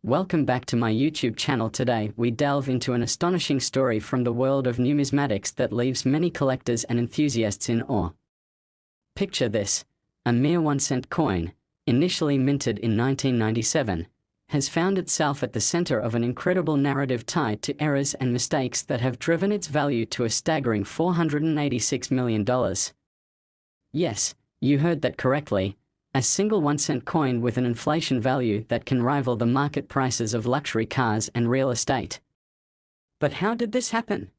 Welcome back to my YouTube channel. Today we delve into an astonishing story from the world of numismatics that leaves many collectors and enthusiasts in awe. Picture this: a mere 1-cent coin, initially minted in 1997, has found itself at the center of an incredible narrative tied to errors and mistakes that have driven its value to a staggering $486 million. Yes, you heard that correctly. A single 1-cent coin with an inflation value that can rival the market prices of luxury cars and real estate. But how did this happen?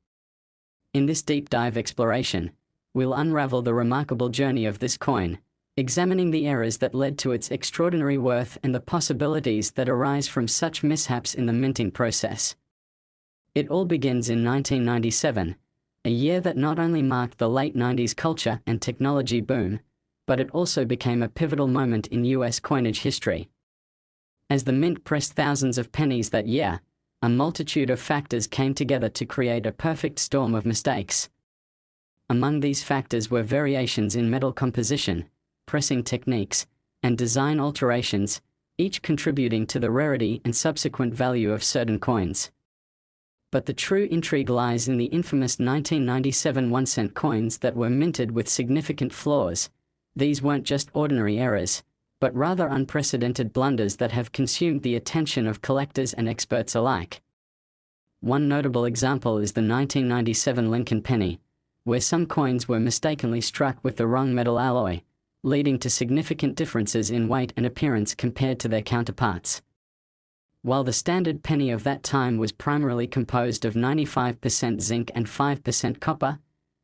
In this deep dive exploration, we'll unravel the remarkable journey of this coin, examining the errors that led to its extraordinary worth and the possibilities that arise from such mishaps in the minting process. It all begins in 1997, a year that not only marked the late 90s culture and technology boom, but it also became a pivotal moment in US coinage history. As the mint pressed thousands of pennies that year, a multitude of factors came together to create a perfect storm of mistakes. Among these factors were variations in metal composition, pressing techniques, and design alterations, each contributing to the rarity and subsequent value of certain coins. But the true intrigue lies in the infamous 1997 1-cent coins that were minted with significant flaws. These weren't just ordinary errors, but rather unprecedented blunders that have consumed the attention of collectors and experts alike. One notable example is the 1997 Lincoln penny, where some coins were mistakenly struck with the wrong metal alloy, leading to significant differences in weight and appearance compared to their counterparts. While the standard penny of that time was primarily composed of 95% zinc and 5% copper,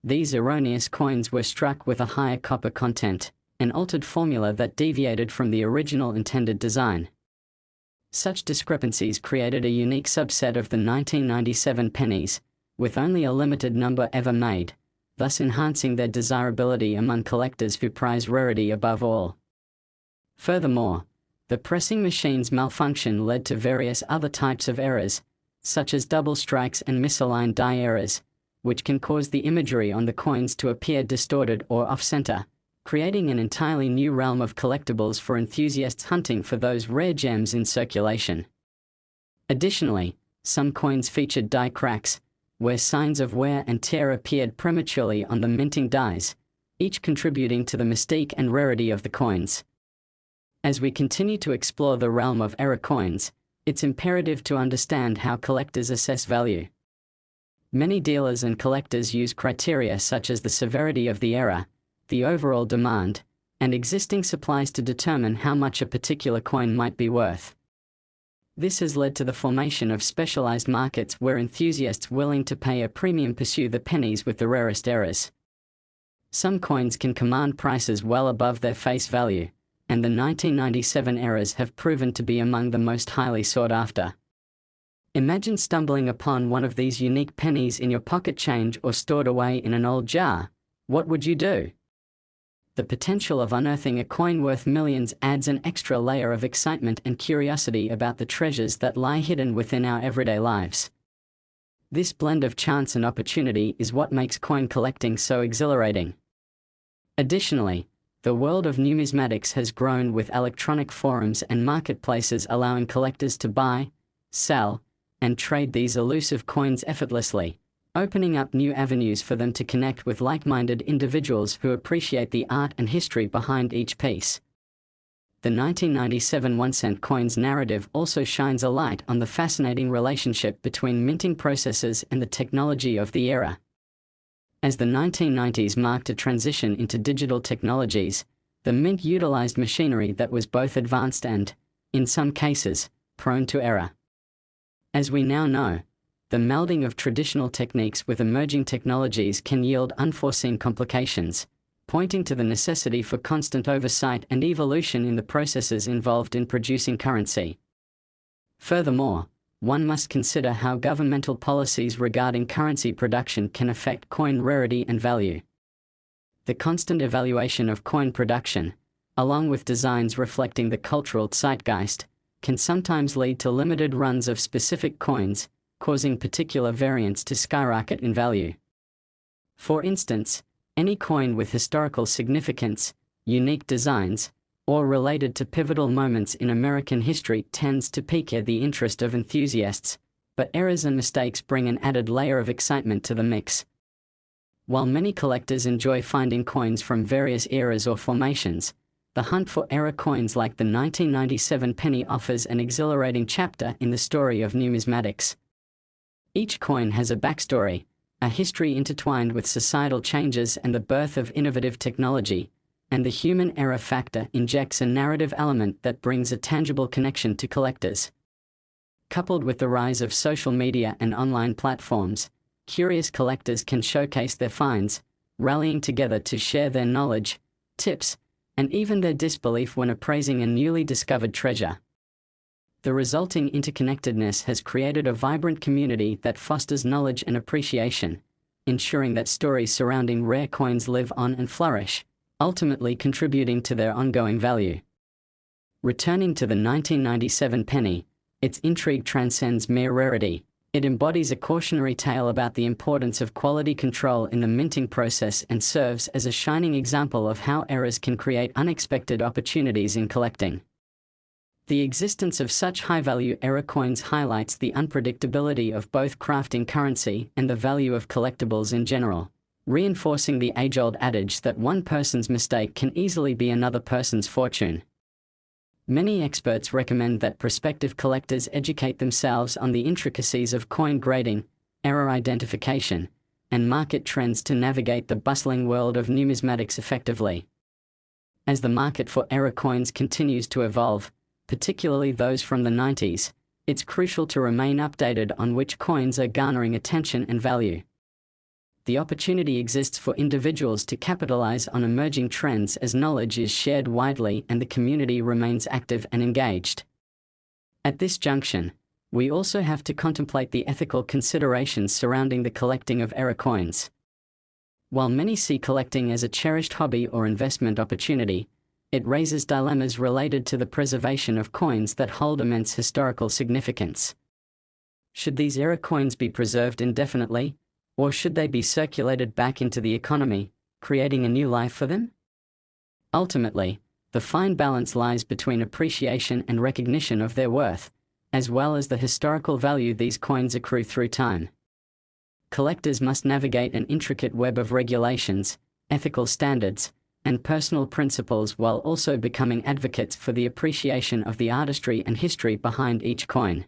these erroneous coins were struck with a higher copper content, an altered formula that deviated from the original intended design. Such discrepancies created a unique subset of the 1997 pennies, with only a limited number ever made, thus enhancing their desirability among collectors who prize rarity above all. Furthermore, the pressing machine's malfunction led to various other types of errors, such as double strikes and misaligned die errors, which can cause the imagery on the coins to appear distorted or off-center, creating an entirely new realm of collectibles for enthusiasts hunting for those rare gems in circulation. Additionally, some coins featured die cracks, where signs of wear and tear appeared prematurely on the minting dies, each contributing to the mystique and rarity of the coins. As we continue to explore the realm of error coins, it's imperative to understand how collectors assess value. Many dealers and collectors use criteria such as the severity of the error, the overall demand, and existing supplies to determine how much a particular coin might be worth. This has led to the formation of specialized markets where enthusiasts willing to pay a premium pursue the pennies with the rarest errors. Some coins can command prices well above their face value, and the 1997 errors have proven to be among the most highly sought after. Imagine stumbling upon one of these unique pennies in your pocket change or stored away in an old jar. What would you do? The potential of unearthing a coin worth millions adds an extra layer of excitement and curiosity about the treasures that lie hidden within our everyday lives. This blend of chance and opportunity is what makes coin collecting so exhilarating. Additionally, the world of numismatics has grown with electronic forums and marketplaces allowing collectors to buy, sell, and trade these elusive coins effortlessly, opening up new avenues for them to connect with like-minded individuals who appreciate the art and history behind each piece. The 1997 1-cent coin's narrative also shines a light on the fascinating relationship between minting processes and the technology of the era. As the 1990s marked a transition into digital technologies, the mint utilized machinery that was both advanced and, in some cases, prone to error. As we now know, the melding of traditional techniques with emerging technologies can yield unforeseen complications, pointing to the necessity for constant oversight and evolution in the processes involved in producing currency. Furthermore, one must consider how governmental policies regarding currency production can affect coin rarity and value. The constant evaluation of coin production, along with designs reflecting the cultural zeitgeist, can sometimes lead to limited runs of specific coins, causing particular variants to skyrocket in value. For instance, any coin with historical significance, unique designs, or related to pivotal moments in American history tends to pique the interest of enthusiasts, but errors and mistakes bring an added layer of excitement to the mix. While many collectors enjoy finding coins from various eras or formations, the hunt for error coins like the 1997 penny offers an exhilarating chapter in the story of numismatics. Each coin has a backstory, a history intertwined with societal changes and the birth of innovative technology, and the human error factor injects a narrative element that brings a tangible connection to collectors. Coupled with the rise of social media and online platforms, curious collectors can showcase their finds, rallying together to share their knowledge, tips, and even their disbelief when appraising a newly discovered treasure. The resulting interconnectedness has created a vibrant community that fosters knowledge and appreciation, ensuring that stories surrounding rare coins live on and flourish, ultimately contributing to their ongoing value. Returning to the 1997 penny, its intrigue transcends mere rarity. It embodies a cautionary tale about the importance of quality control in the minting process and serves as a shining example of how errors can create unexpected opportunities in collecting. The existence of such high-value error coins highlights the unpredictability of both crafting currency and the value of collectibles in general, reinforcing the age-old adage that one person's mistake can easily be another person's fortune. Many experts recommend that prospective collectors educate themselves on the intricacies of coin grading, error identification, and market trends to navigate the bustling world of numismatics effectively. As the market for error coins continues to evolve, particularly those from the 90s, it's crucial to remain updated on which coins are garnering attention and value. The opportunity exists for individuals to capitalize on emerging trends as knowledge is shared widely and the community remains active and engaged. At this junction, we also have to contemplate the ethical considerations surrounding the collecting of error coins. While many see collecting as a cherished hobby or investment opportunity, it raises dilemmas related to the preservation of coins that hold immense historical significance. Should these error coins be preserved indefinitely, or should they be circulated back into the economy, creating a new life for them? Ultimately, the fine balance lies between appreciation and recognition of their worth, as well as the historical value these coins accrue through time. Collectors must navigate an intricate web of regulations, ethical standards, and personal principles while also becoming advocates for the appreciation of the artistry and history behind each coin.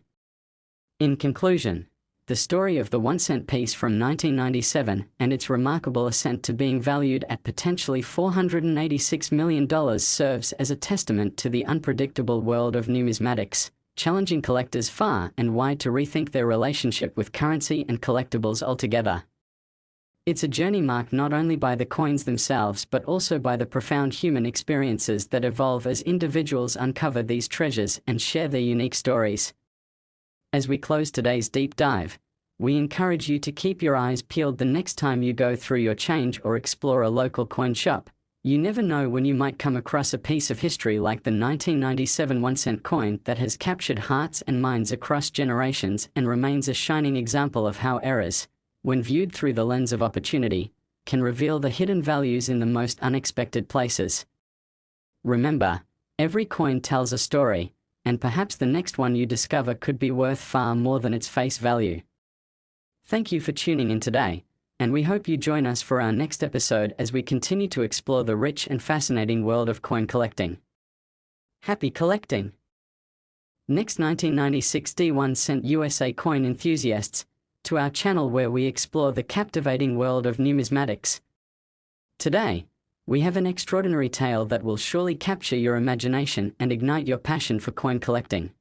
In conclusion, the story of the 1-cent piece from 1997 and its remarkable ascent to being valued at potentially $486 million serves as a testament to the unpredictable world of numismatics, challenging collectors far and wide to rethink their relationship with currency and collectibles altogether. It's a journey marked not only by the coins themselves but also by the profound human experiences that evolve as individuals uncover these treasures and share their unique stories. As we close today's deep dive, we encourage you to keep your eyes peeled the next time you go through your change or explore a local coin shop. You never know when you might come across a piece of history like the 1997 1-cent coin that has captured hearts and minds across generations and remains a shining example of how errors, when viewed through the lens of opportunity, can reveal the hidden values in the most unexpected places. Remember, every coin tells a story, and perhaps the next one you discover could be worth far more than its face value. Thank you for tuning in today, and we hope you join us for our next episode as we continue to explore the rich and fascinating world of coin collecting. Happy collecting! Next 1996 D1-cent USA coin enthusiasts, to our channel where we explore the captivating world of numismatics. Today, we have an extraordinary tale that will surely capture your imagination and ignite your passion for coin collecting.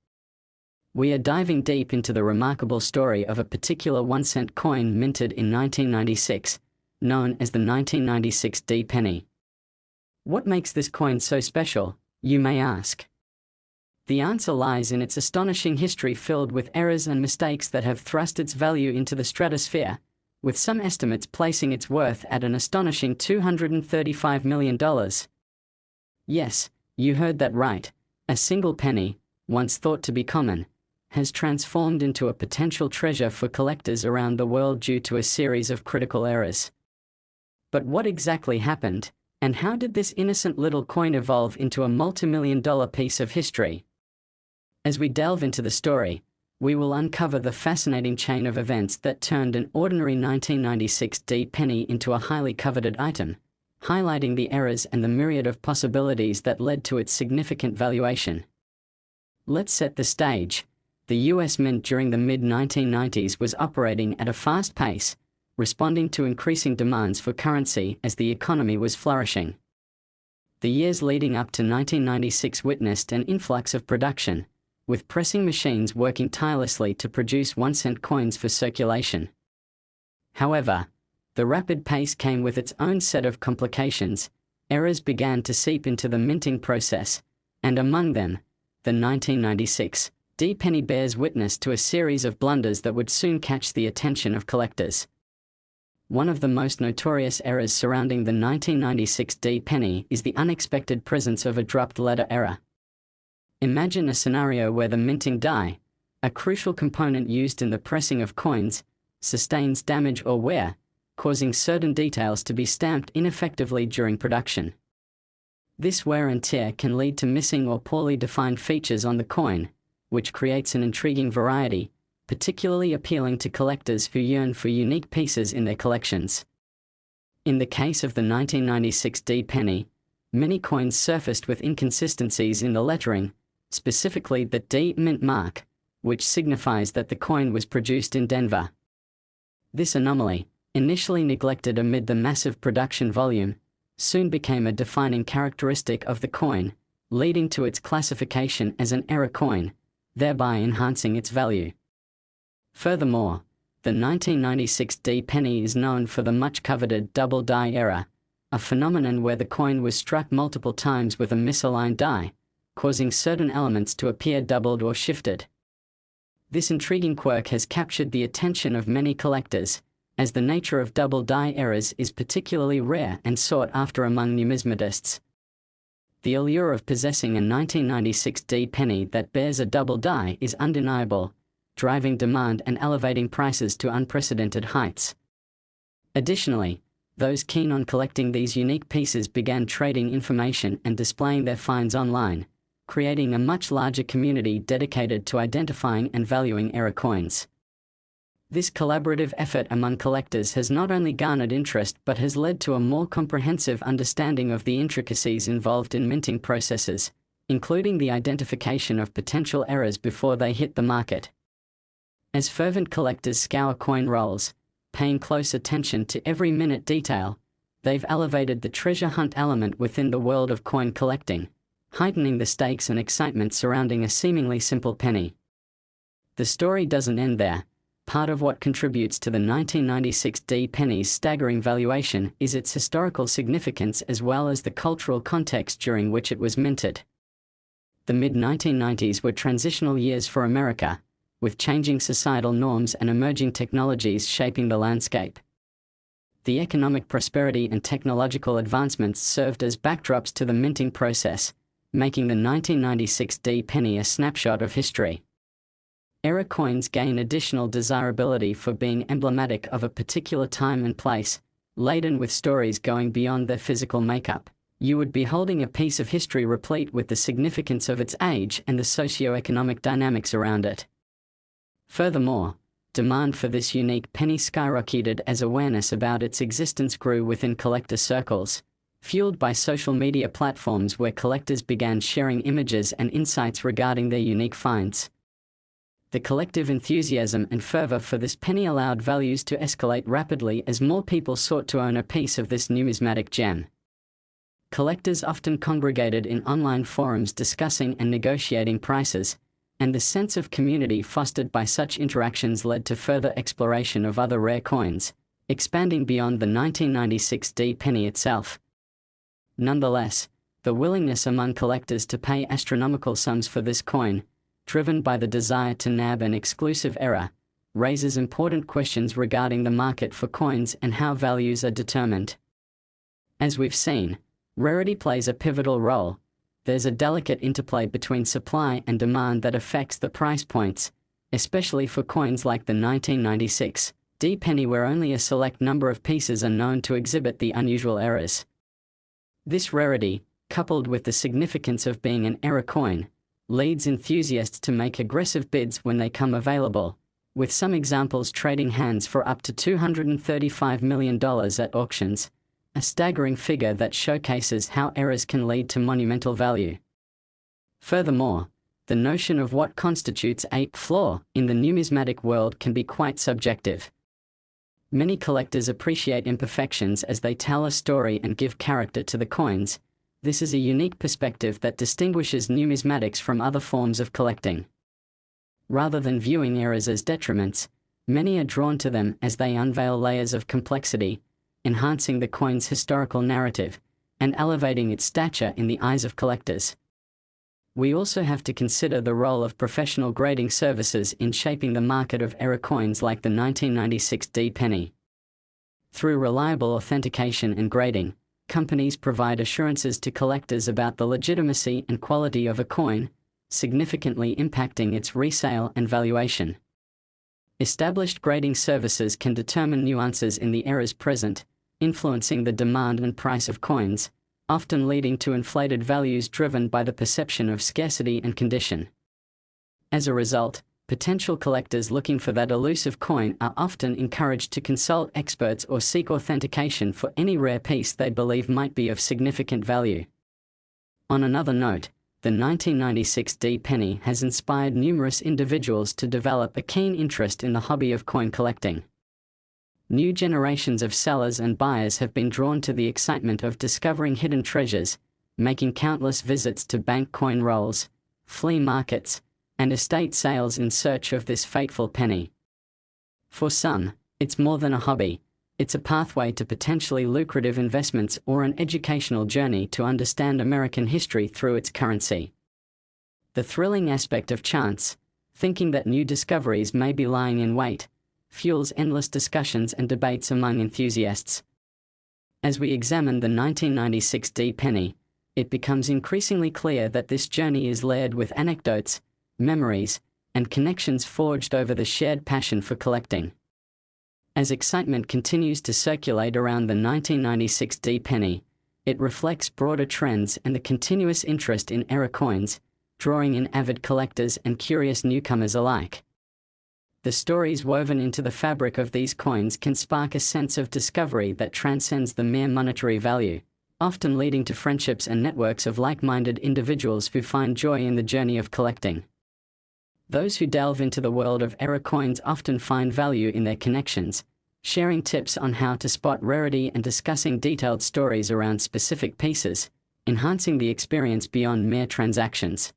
We are diving deep into the remarkable story of a particular 1-cent coin minted in 1996, known as the 1996 D penny. What makes this coin so special, you may ask? The answer lies in its astonishing history filled with errors and mistakes that have thrust its value into the stratosphere, with some estimates placing its worth at an astonishing $235 million. Yes, you heard that right. A single penny, once thought to be common, has transformed into a potential treasure for collectors around the world due to a series of critical errors. But what exactly happened, And how did this innocent little coin evolve into a multi-million-dollar piece of history? As we delve into the story, we will uncover the fascinating chain of events that turned an ordinary 1996 D penny into a highly coveted item, highlighting the errors and the myriad of possibilities that led to its significant valuation. Let's set the stage. The US Mint during the mid-1990s was operating at a fast pace, responding to increasing demands for currency as the economy was flourishing. The years leading up to 1996 witnessed an influx of production, with pressing machines working tirelessly to produce 1-cent coins for circulation. However, the rapid pace came with its own set of complications. Errors began to seep into the minting process, and among them, the 1996 D penny bears witness to a series of blunders that would soon catch the attention of collectors. One of the most notorious errors surrounding the 1996 D penny is the unexpected presence of a dropped letter error. Imagine a scenario where the minting die, a crucial component used in the pressing of coins, sustains damage or wear, causing certain details to be stamped ineffectively during production. This wear and tear can lead to missing or poorly defined features on the coin, which creates an intriguing variety, particularly appealing to collectors who yearn for unique pieces in their collections. In the case of the 1996 D penny, many coins surfaced with inconsistencies in the lettering, specifically the D mint mark, which signifies that the coin was produced in Denver. This anomaly, initially neglected amid the massive production volume, soon became a defining characteristic of the coin, leading to its classification as an error coin, thereby enhancing its value. Furthermore, the 1996 D penny is known for the much-coveted double die error, a phenomenon where the coin was struck multiple times with a misaligned die, causing certain elements to appear doubled or shifted. This intriguing quirk has captured the attention of many collectors, as the nature of double die errors is particularly rare and sought after among numismatists. The allure of possessing a 1996 D penny that bears a double die is undeniable, driving demand and elevating prices to unprecedented heights. Additionally, those keen on collecting these unique pieces began trading information and displaying their finds online, creating a much larger community dedicated to identifying and valuing error coins. This collaborative effort among collectors has not only garnered interest but has led to a more comprehensive understanding of the intricacies involved in minting processes, including the identification of potential errors before they hit the market. As fervent collectors scour coin rolls, paying close attention to every minute detail, they've elevated the treasure hunt element within the world of coin collecting, heightening the stakes and excitement surrounding a seemingly simple penny. The story doesn't end there. Part of what contributes to the 1996 D penny's staggering valuation is its historical significance as well as the cultural context during which it was minted. The mid-1990s were transitional years for America, with changing societal norms and emerging technologies shaping the landscape. The economic prosperity and technological advancements served as backdrops to the minting process, making the 1996 D penny a snapshot of history. Error coins gain additional desirability for being emblematic of a particular time and place, laden with stories going beyond their physical makeup. You would be holding a piece of history replete with the significance of its age and the socio-economic dynamics around it. Furthermore, demand for this unique penny skyrocketed as awareness about its existence grew within collector circles, fueled by social media platforms where collectors began sharing images and insights regarding their unique finds. The collective enthusiasm and fervor for this penny allowed values to escalate rapidly as more people sought to own a piece of this numismatic gem. Collectors often congregated in online forums discussing and negotiating prices, and the sense of community fostered by such interactions led to further exploration of other rare coins, expanding beyond the 1996 D penny itself. Nonetheless, the willingness among collectors to pay astronomical sums for this coin, driven by the desire to nab an exclusive error, raises important questions regarding the market for coins and how values are determined. As we've seen, rarity plays a pivotal role. There's a delicate interplay between supply and demand that affects the price points, especially for coins like the 1996 D penny where only a select number of pieces are known to exhibit the unusual errors. This rarity, coupled with the significance of being an error coin, leads enthusiasts to make aggressive bids when they come available, with some examples trading hands for up to $235 million at auctions, a staggering figure that showcases how errors can lead to monumental value. Furthermore, the notion of what constitutes a flaw in the numismatic world can be quite subjective. Many collectors appreciate imperfections as they tell a story and give character to the coins. This is a unique perspective that distinguishes numismatics from other forms of collecting. Rather than viewing errors as detriments, many are drawn to them as they unveil layers of complexity, enhancing the coin's historical narrative and elevating its stature in the eyes of collectors. We also have to consider the role of professional grading services in shaping the market of error coins like the 1996 D penny. Through reliable authentication and grading, companies provide assurances to collectors about the legitimacy and quality of a coin, significantly impacting its resale and valuation. Established grading services can determine nuances in the errors present, influencing the demand and price of coins, often leading to inflated values driven by the perception of scarcity and condition. As a result, potential collectors looking for that elusive coin are often encouraged to consult experts or seek authentication for any rare piece they believe might be of significant value. On another note, the 1996 D penny has inspired numerous individuals to develop a keen interest in the hobby of coin collecting. New generations of sellers and buyers have been drawn to the excitement of discovering hidden treasures, making countless visits to bank coin rolls, flea markets, and estate sales in search of this fateful penny. For some, it's more than a hobby, it's a pathway to potentially lucrative investments or an educational journey to understand American history through its currency. The thrilling aspect of chance, thinking that new discoveries may be lying in wait, fuels endless discussions and debates among enthusiasts. As we examine the 1996 D penny, it becomes increasingly clear that this journey is layered with anecdotes, memories, and connections forged over the shared passion for collecting. As excitement continues to circulate around the 1996 D penny, it reflects broader trends and the continuous interest in error coins, drawing in avid collectors and curious newcomers alike. The stories woven into the fabric of these coins can spark a sense of discovery that transcends the mere monetary value, often leading to friendships and networks of like-minded individuals who find joy in the journey of collecting. Those who delve into the world of error coins often find value in their connections, sharing tips on how to spot rarity and discussing detailed stories around specific pieces, enhancing the experience beyond mere transactions.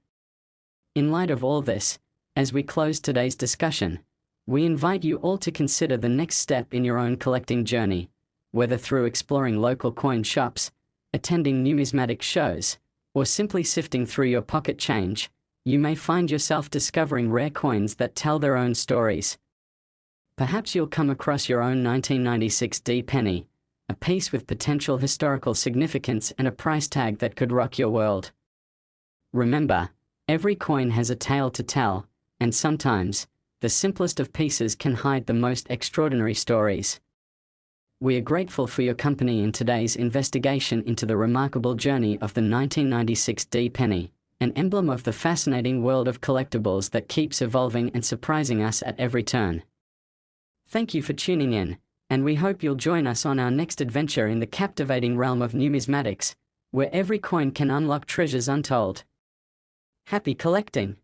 In light of all this, as we close today's discussion, we invite you all to consider the next step in your own collecting journey, whether through exploring local coin shops, attending numismatic shows, or simply sifting through your pocket change. You may find yourself discovering rare coins that tell their own stories. Perhaps you'll come across your own 1996 D penny, a piece with potential historical significance and a price tag that could rock your world. Remember, every coin has a tale to tell, and sometimes, the simplest of pieces can hide the most extraordinary stories. We are grateful for your company in today's investigation into the remarkable journey of the 1996 D penny, an emblem of the fascinating world of collectibles that keeps evolving and surprising us at every turn. Thank you for tuning in, and we hope you'll join us on our next adventure in the captivating realm of numismatics, where every coin can unlock treasures untold. Happy collecting!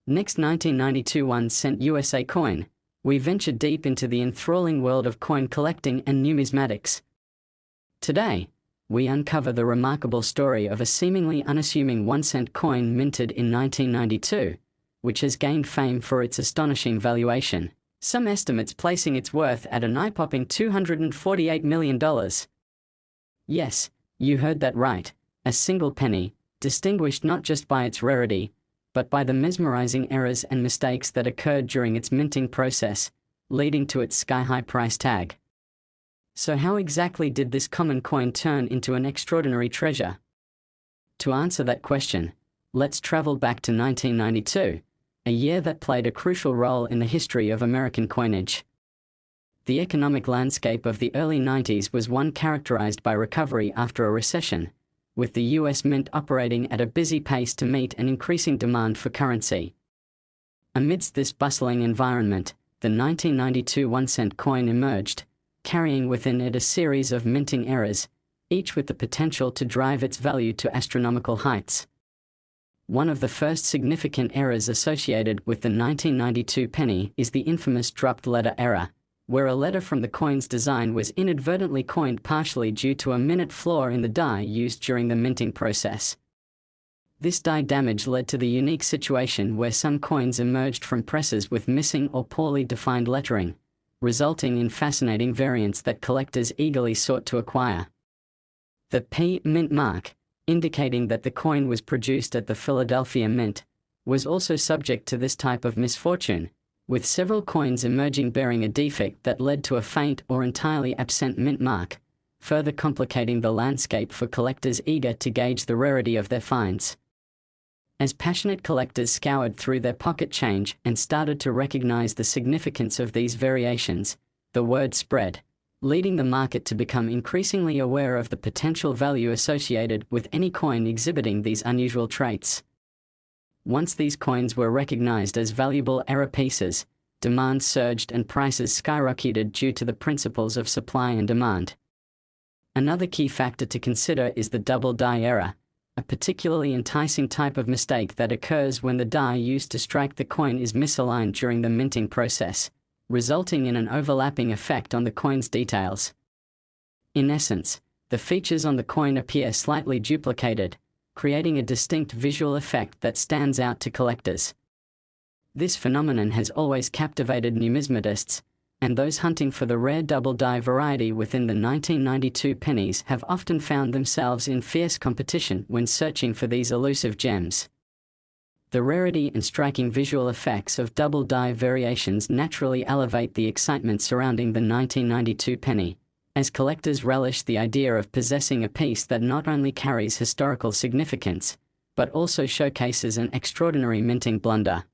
Next 1992 1-cent USA coin, we venture deep into the enthralling world of coin collecting and numismatics. Today, we uncover the remarkable story of a seemingly unassuming 1-cent coin minted in 1992, which has gained fame for its astonishing valuation, some estimates placing its worth at an eye-popping $248 million. Yes, you heard that right, a single penny, distinguished not just by its rarity, but by the mesmerizing errors and mistakes that occurred during its minting process, leading to its sky-high price tag. So how exactly did this common coin turn into an extraordinary treasure? To answer that question, let's travel back to 1992, a year that played a crucial role in the history of American coinage. The economic landscape of the early 90s was one characterized by recovery after a recession, with the US Mint operating at a busy pace to meet an increasing demand for currency. Amidst this bustling environment, the 1992 1-cent coin emerged, carrying within it a series of minting errors, each with the potential to drive its value to astronomical heights. One of the first significant errors associated with the 1992 penny is the infamous dropped letter error, where a letter from the coin's design was inadvertently coined partially due to a minute flaw in the die used during the minting process. This die damage led to the unique situation where some coins emerged from presses with missing or poorly defined lettering, resulting in fascinating variants that collectors eagerly sought to acquire. The P Mint mark, indicating that the coin was produced at the Philadelphia Mint, was also subject to this type of misfortune, with several coins emerging bearing a defect that led to a faint or entirely absent mint mark, further complicating the landscape for collectors eager to gauge the rarity of their finds. As passionate collectors scoured through their pocket change and started to recognize the significance of these variations, the word spread, leading the market to become increasingly aware of the potential value associated with any coin exhibiting these unusual traits. Once these coins were recognized as valuable error pieces, demand surged and prices skyrocketed due to the principles of supply and demand. Another key factor to consider is the double die error, a particularly enticing type of mistake that occurs when the die used to strike the coin is misaligned during the minting process, resulting in an overlapping effect on the coin's details. In essence, the features on the coin appear slightly duplicated, creating a distinct visual effect that stands out to collectors. This phenomenon has always captivated numismatists, and those hunting for the rare double die variety within the 1992 pennies have often found themselves in fierce competition when searching for these elusive gems. The rarity and striking visual effects of double die variations naturally elevate the excitement surrounding the 1992 penny, as collectors relish the idea of possessing a piece that not only carries historical significance, but also showcases an extraordinary minting blunder.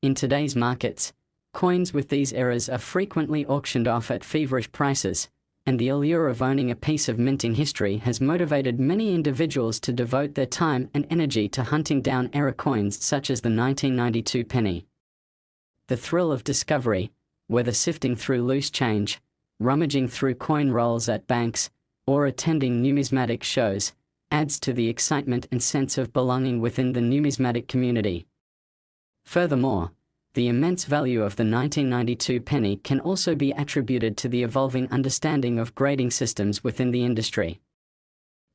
In today's markets, coins with these errors are frequently auctioned off at feverish prices, and the allure of owning a piece of minting history has motivated many individuals to devote their time and energy to hunting down error coins such as the 1992 penny. The thrill of discovery, whether sifting through loose change, rummaging through coin rolls at banks, or attending numismatic shows, adds to the excitement and sense of belonging within the numismatic community. Furthermore, the immense value of the 1992 penny can also be attributed to the evolving understanding of grading systems within the industry.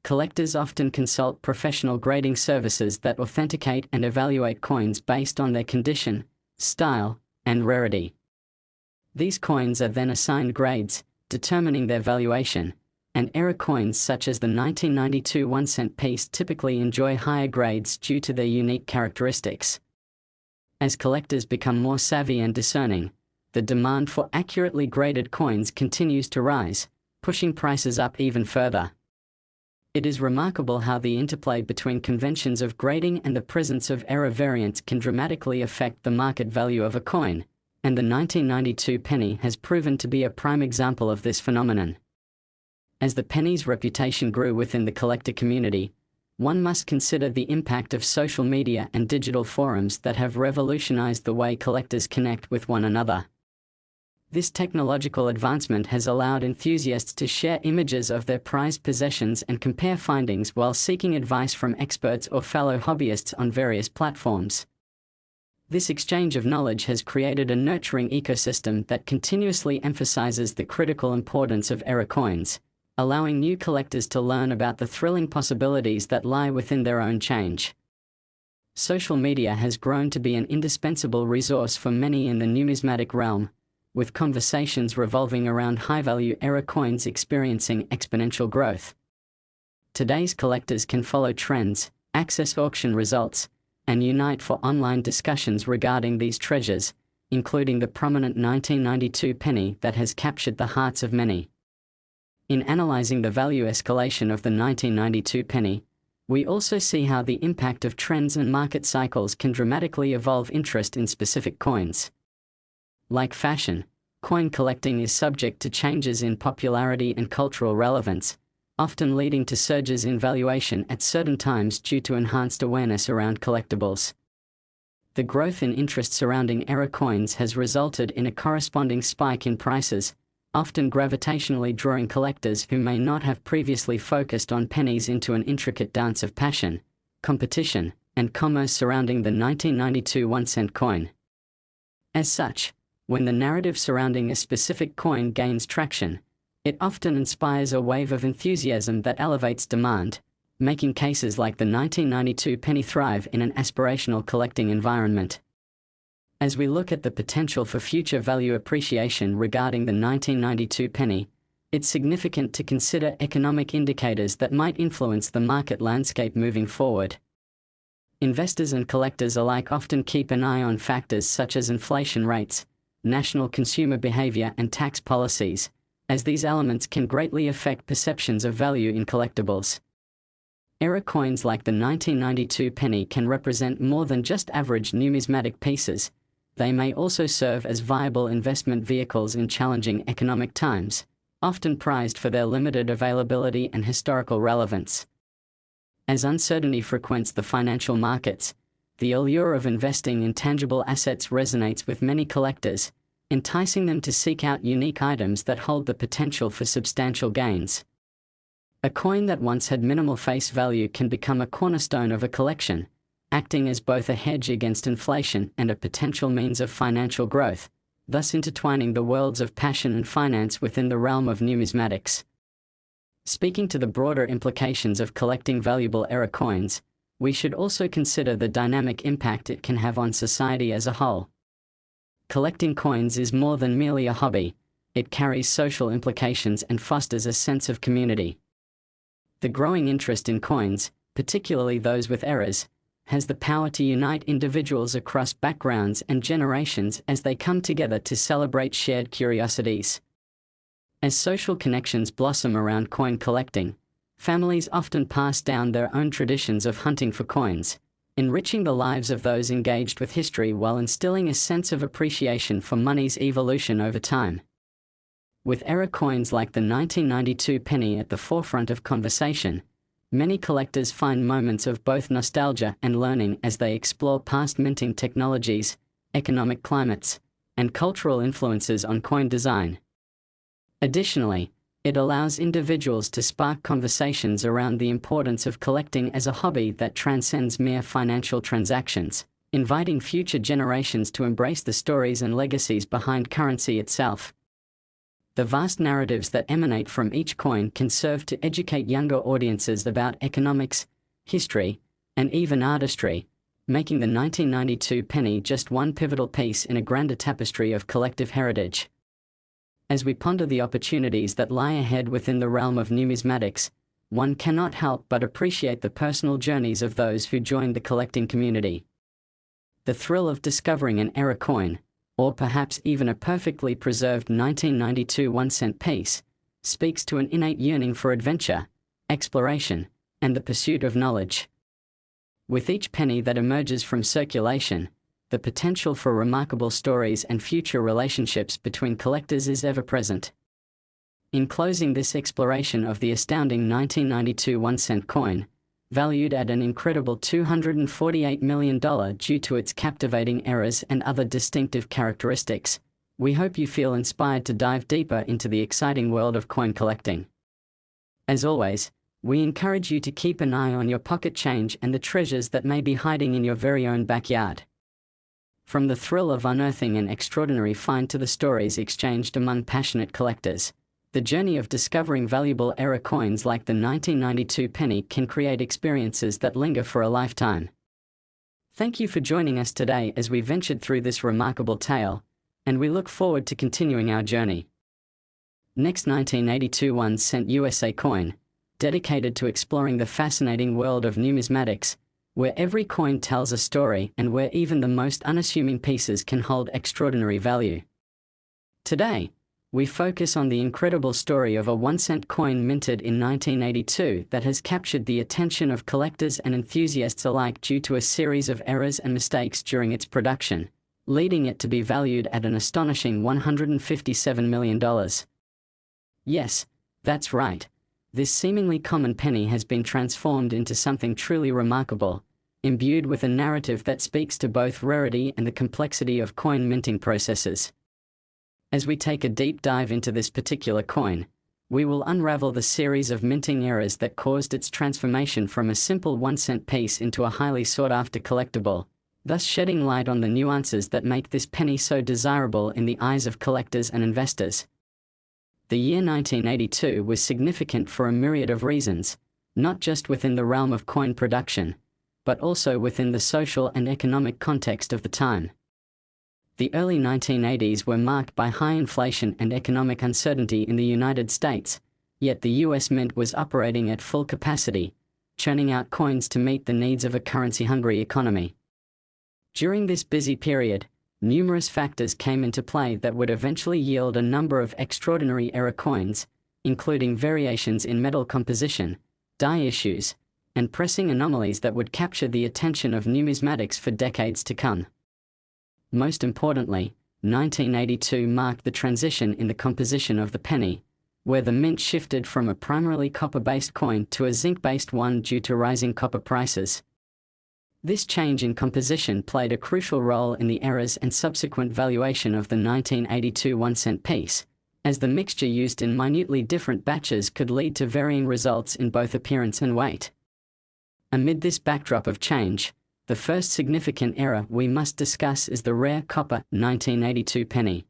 Collectors often consult professional grading services that authenticate and evaluate coins based on their condition, style, and rarity. These coins are then assigned grades, determining their valuation, and error coins such as the 1992 1-cent piece typically enjoy higher grades due to their unique characteristics. As collectors become more savvy and discerning, the demand for accurately graded coins continues to rise, pushing prices up even further. It is remarkable how the interplay between conventions of grading and the presence of error variants can dramatically affect the market value of a coin, and the 1992 penny has proven to be a prime example of this phenomenon. As the penny's reputation grew within the collector community, one must consider the impact of social media and digital forums that have revolutionized the way collectors connect with one another. This technological advancement has allowed enthusiasts to share images of their prized possessions and compare findings while seeking advice from experts or fellow hobbyists on various platforms. This exchange of knowledge has created a nurturing ecosystem that continuously emphasizes the critical importance of error coins, allowing new collectors to learn about the thrilling possibilities that lie within their own change. Social media has grown to be an indispensable resource for many in the numismatic realm, with conversations revolving around high-value error coins experiencing exponential growth. Today's collectors can follow trends, access auction results, and unite for online discussions regarding these treasures, including the prominent 1992 penny that has captured the hearts of many. In analyzing the value escalation of the 1992 penny, we also see how the impact of trends and market cycles can dramatically evolve interest in specific coins. Like fashion, Coin collecting is subject to changes in popularity and cultural relevance, often leading to surges in valuation at certain times due to enhanced awareness around collectibles. The growth in interest surrounding era coins has resulted in a corresponding spike in prices, often gravitationally drawing collectors who may not have previously focused on pennies into an intricate dance of passion, competition, and commerce surrounding the 1992 1-cent coin. As such, when the narrative surrounding a specific coin gains traction, it often inspires a wave of enthusiasm that elevates demand, making cases like the 1992 penny thrive in an aspirational collecting environment. As we look at the potential for future value appreciation regarding the 1992 penny, it's significant to consider economic indicators that might influence the market landscape moving forward. Investors and collectors alike often keep an eye on factors such as inflation rates, national consumer behavior, and tax policies, as these elements can greatly affect perceptions of value in collectibles. Era coins like the 1992 penny can represent more than just average numismatic pieces. They may also serve as viable investment vehicles in challenging economic times, often prized for their limited availability and historical relevance. As uncertainty frequents the financial markets, the allure of investing in tangible assets resonates with many collectors, enticing them to seek out unique items that hold the potential for substantial gains. A coin that once had minimal face value can become a cornerstone of a collection, acting as both a hedge against inflation and a potential means of financial growth, thus intertwining the worlds of passion and finance within the realm of numismatics. Speaking to the broader implications of collecting valuable era coins, we should also consider the dynamic impact it can have on society as a whole. Collecting coins is more than merely a hobby; it carries social implications and fosters a sense of community. The growing interest in coins, particularly those with eras, has the power to unite individuals across backgrounds and generations as they come together to celebrate shared curiosities. As social connections blossom around coin collecting, families often pass down their own traditions of hunting for coins, enriching the lives of those engaged with history while instilling a sense of appreciation for money's evolution over time. With era coins like the 1992 penny at the forefront of conversation, many collectors find moments of both nostalgia and learning as they explore past minting technologies, economic climates, and cultural influences on coin design. Additionally, it allows individuals to spark conversations around the importance of collecting as a hobby that transcends mere financial transactions, inviting future generations to embrace the stories and legacies behind currency itself. The vast narratives that emanate from each coin can serve to educate younger audiences about economics, history, and even artistry, making the 1992 penny just one pivotal piece in a grander tapestry of collective heritage. As we ponder the opportunities that lie ahead within the realm of numismatics, one cannot help but appreciate the personal journeys of those who joined the collecting community. The thrill of discovering an era coin, or perhaps even a perfectly preserved 1992 1-cent piece, speaks to an innate yearning for adventure, exploration, and the pursuit of knowledge. With each penny that emerges from circulation, the potential for remarkable stories and future relationships between collectors is ever present. In closing this exploration of the astounding 1992 1-cent coin, valued at an incredible $248 million due to its captivating eras and other distinctive characteristics, we hope you feel inspired to dive deeper into the exciting world of coin collecting. As always, we encourage you to keep an eye on your pocket change and the treasures that may be hiding in your very own backyard. From the thrill of unearthing an extraordinary find to the stories exchanged among passionate collectors, the journey of discovering valuable era coins like the 1992 penny can create experiences that linger for a lifetime. Thank you for joining us today as we ventured through this remarkable tale, and we look forward to continuing our journey. Next, 1982 1-cent USA coin, dedicated to exploring the fascinating world of numismatics, where every coin tells a story and where even the most unassuming pieces can hold extraordinary value. Today, we focus on the incredible story of a 1-cent coin minted in 1982 that has captured the attention of collectors and enthusiasts alike due to a series of errors and mistakes during its production, leading it to be valued at an astonishing $157 million. Yes, that's right. This seemingly common penny has been transformed into something truly remarkable, imbued with a narrative that speaks to both rarity and the complexity of coin minting processes. As we take a deep dive into this particular coin, we will unravel the series of minting errors that caused its transformation from a simple 1-cent piece into a highly sought-after collectible, thus shedding light on the nuances that make this penny so desirable in the eyes of collectors and investors. The year 1982 was significant for a myriad of reasons, not just within the realm of coin production, but also within the social and economic context of the time. The early 1980s were marked by high inflation and economic uncertainty in the United States, yet the US Mint was operating at full capacity, churning out coins to meet the needs of a currency-hungry economy. During this busy period, numerous factors came into play that would eventually yield a number of extraordinary era coins, including variations in metal composition, die issues, and pressing anomalies that would capture the attention of numismatics for decades to come. Most importantly, 1982 marked the transition in the composition of the penny, where the mint shifted from a primarily copper-based coin to a zinc-based one due to rising copper prices. This change in composition played a crucial role in the eras and subsequent valuation of the 1982 1-cent piece, as the mixture used in minutely different batches could lead to varying results in both appearance and weight. Amid this backdrop of change, the first significant error we must discuss is the rare copper 1982 penny.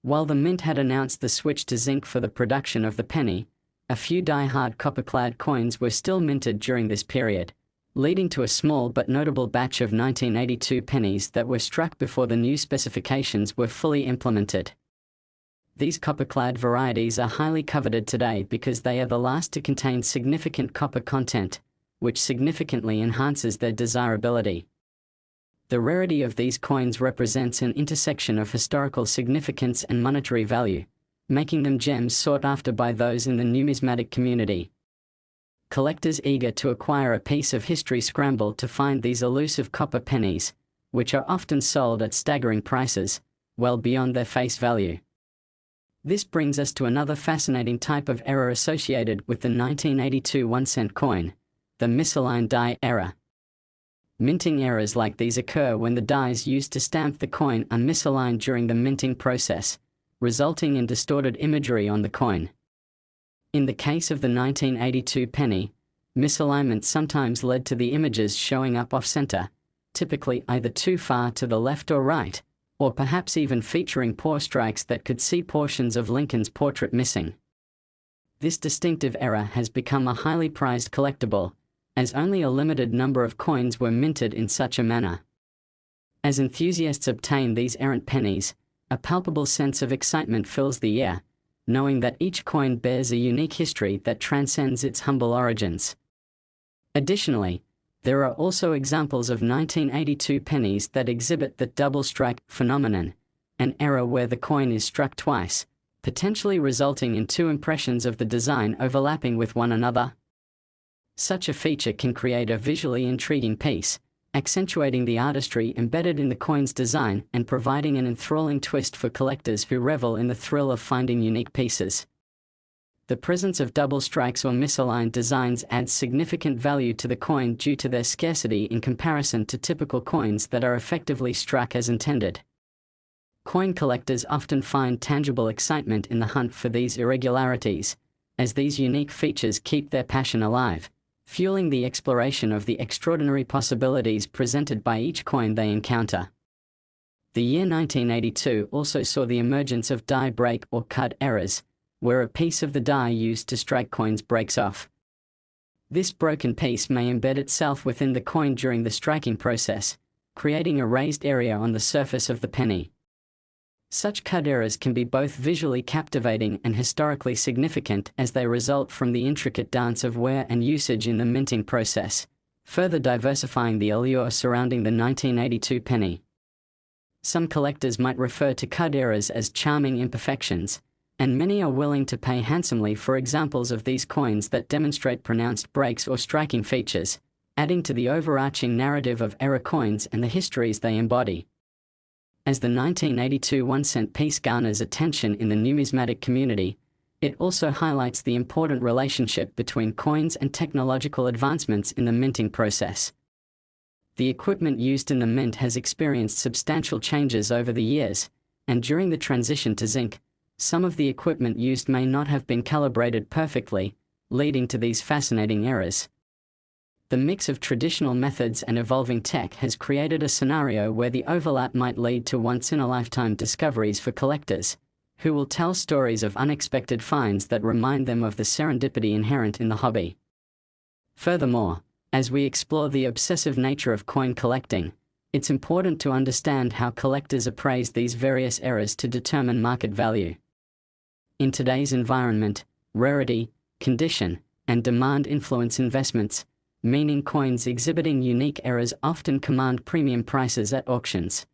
While the mint had announced the switch to zinc for the production of the penny, a few die-hard copper-clad coins were still minted during this period, leading to a small but notable batch of 1982 pennies that were struck before the new specifications were fully implemented. These copper-clad varieties are highly coveted today because they are the last to contain significant copper content, which significantly enhances their desirability. The rarity of these coins represents an intersection of historical significance and monetary value, making them gems sought after by those in the numismatic community. Collectors eager to acquire a piece of history scramble to find these elusive copper pennies, which are often sold at staggering prices, well beyond their face value. This brings us to another fascinating type of error associated with the 1982 1-cent coin, the misaligned die error. Minting errors like these occur when the dies used to stamp the coin are misaligned during the minting process, resulting in distorted imagery on the coin. In the case of the 1982 penny, misalignment sometimes led to the images showing up off-center, typically either too far to the left or right, or perhaps even featuring poor strikes that could see portions of Lincoln's portrait missing. This distinctive error has become a highly prized collectible, as only a limited number of coins were minted in such a manner. As enthusiasts obtain these errant pennies, a palpable sense of excitement fills the air, knowing that each coin bears a unique history that transcends its humble origins. Additionally, there are also examples of 1982 pennies that exhibit the double strike phenomenon, an error where the coin is struck twice, potentially resulting in two impressions of the design overlapping with one another. Such a feature can create a visually intriguing piece, accentuating the artistry embedded in the coin's design and providing an enthralling twist for collectors who revel in the thrill of finding unique pieces. The presence of double strikes or misaligned designs adds significant value to the coin due to their scarcity in comparison to typical coins that are effectively struck as intended. Coin collectors often find tangible excitement in the hunt for these irregularities, as these unique features keep their passion alive, fueling the exploration of the extraordinary possibilities presented by each coin they encounter. The year 1982 also saw the emergence of die break or cut errors, where a piece of the die used to strike coins breaks off. This broken piece may embed itself within the coin during the striking process, creating a raised area on the surface of the penny. Such cut errors can be both visually captivating and historically significant as they result from the intricate dance of wear and usage in the minting process, further diversifying the allure surrounding the 1982 penny. Some collectors might refer to cut errors as charming imperfections, and many are willing to pay handsomely for examples of these coins that demonstrate pronounced breaks or striking features, adding to the overarching narrative of error coins and the histories they embody. As the 1982 1-cent piece garners attention in the numismatic community, it also highlights the important relationship between coins and technological advancements in the minting process. The equipment used in the mint has experienced substantial changes over the years, and during the transition to zinc, some of the equipment used may not have been calibrated perfectly, leading to these fascinating errors. The mix of traditional methods and evolving tech has created a scenario where the overlap might lead to once-in-a-lifetime discoveries for collectors, who will tell stories of unexpected finds that remind them of the serendipity inherent in the hobby. Furthermore, as we explore the obsessive nature of coin collecting, it's important to understand how collectors appraise these various errors to determine market value. In today's environment, rarity, condition, and demand influence investments, meaning coins exhibiting unique errors often command premium prices at auctions.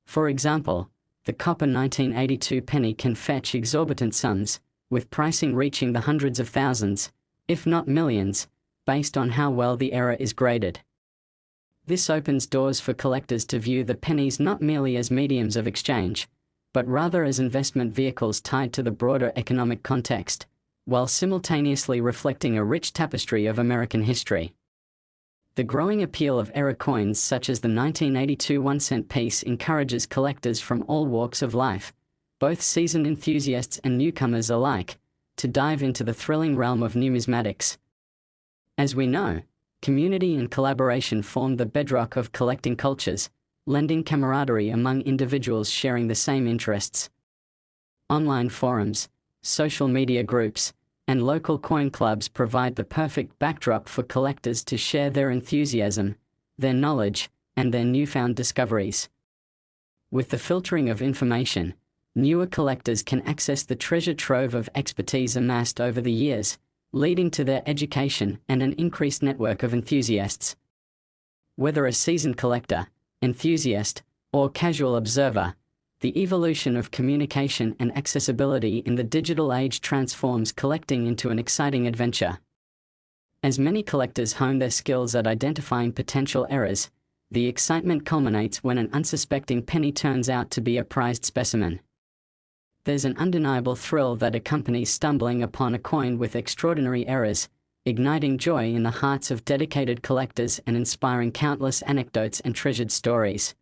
For example, the copper 1982 penny can fetch exorbitant sums, with pricing reaching the hundreds of thousands, if not millions, based on how well the error is graded. This opens doors for collectors to view the pennies not merely as mediums of exchange, but rather as investment vehicles tied to the broader economic context, while simultaneously reflecting a rich tapestry of American history. The growing appeal of error coins such as the 1982 1-cent piece encourages collectors from all walks of life, both seasoned enthusiasts and newcomers alike, to dive into the thrilling realm of numismatics. As we know, community and collaboration form the bedrock of collecting cultures, lending camaraderie among individuals sharing the same interests. Online forums, social media groups, and local coin clubs provide the perfect backdrop for collectors to share their enthusiasm, their knowledge, and their newfound discoveries. With the filtering of information, newer collectors can access the treasure trove of expertise amassed over the years, leading to their education and an increased network of enthusiasts. Whether a seasoned collector, enthusiast, or casual observer, the evolution of communication and accessibility in the digital age transforms collecting into an exciting adventure. As many collectors hone their skills at identifying potential errors, the excitement culminates when an unsuspecting penny turns out to be a prized specimen. There's an undeniable thrill that accompanies stumbling upon a coin with extraordinary errors, igniting joy in the hearts of dedicated collectors and inspiring countless anecdotes and treasured stories.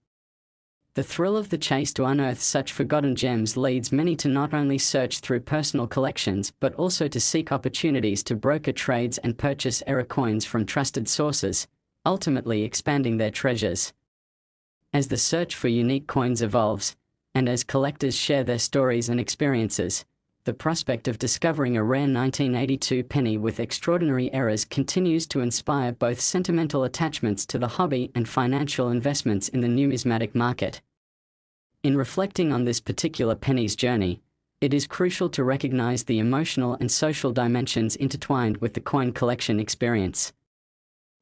The thrill of the chase to unearth such forgotten gems leads many to not only search through personal collections but also to seek opportunities to broker trades and purchase error coins from trusted sources, ultimately expanding their treasures. As the search for unique coins evolves, and as collectors share their stories and experiences, the prospect of discovering a rare 1982 penny with extraordinary errors continues to inspire both sentimental attachments to the hobby and financial investments in the numismatic market. In reflecting on this particular penny's journey, it is crucial to recognize the emotional and social dimensions intertwined with the coin collection experience.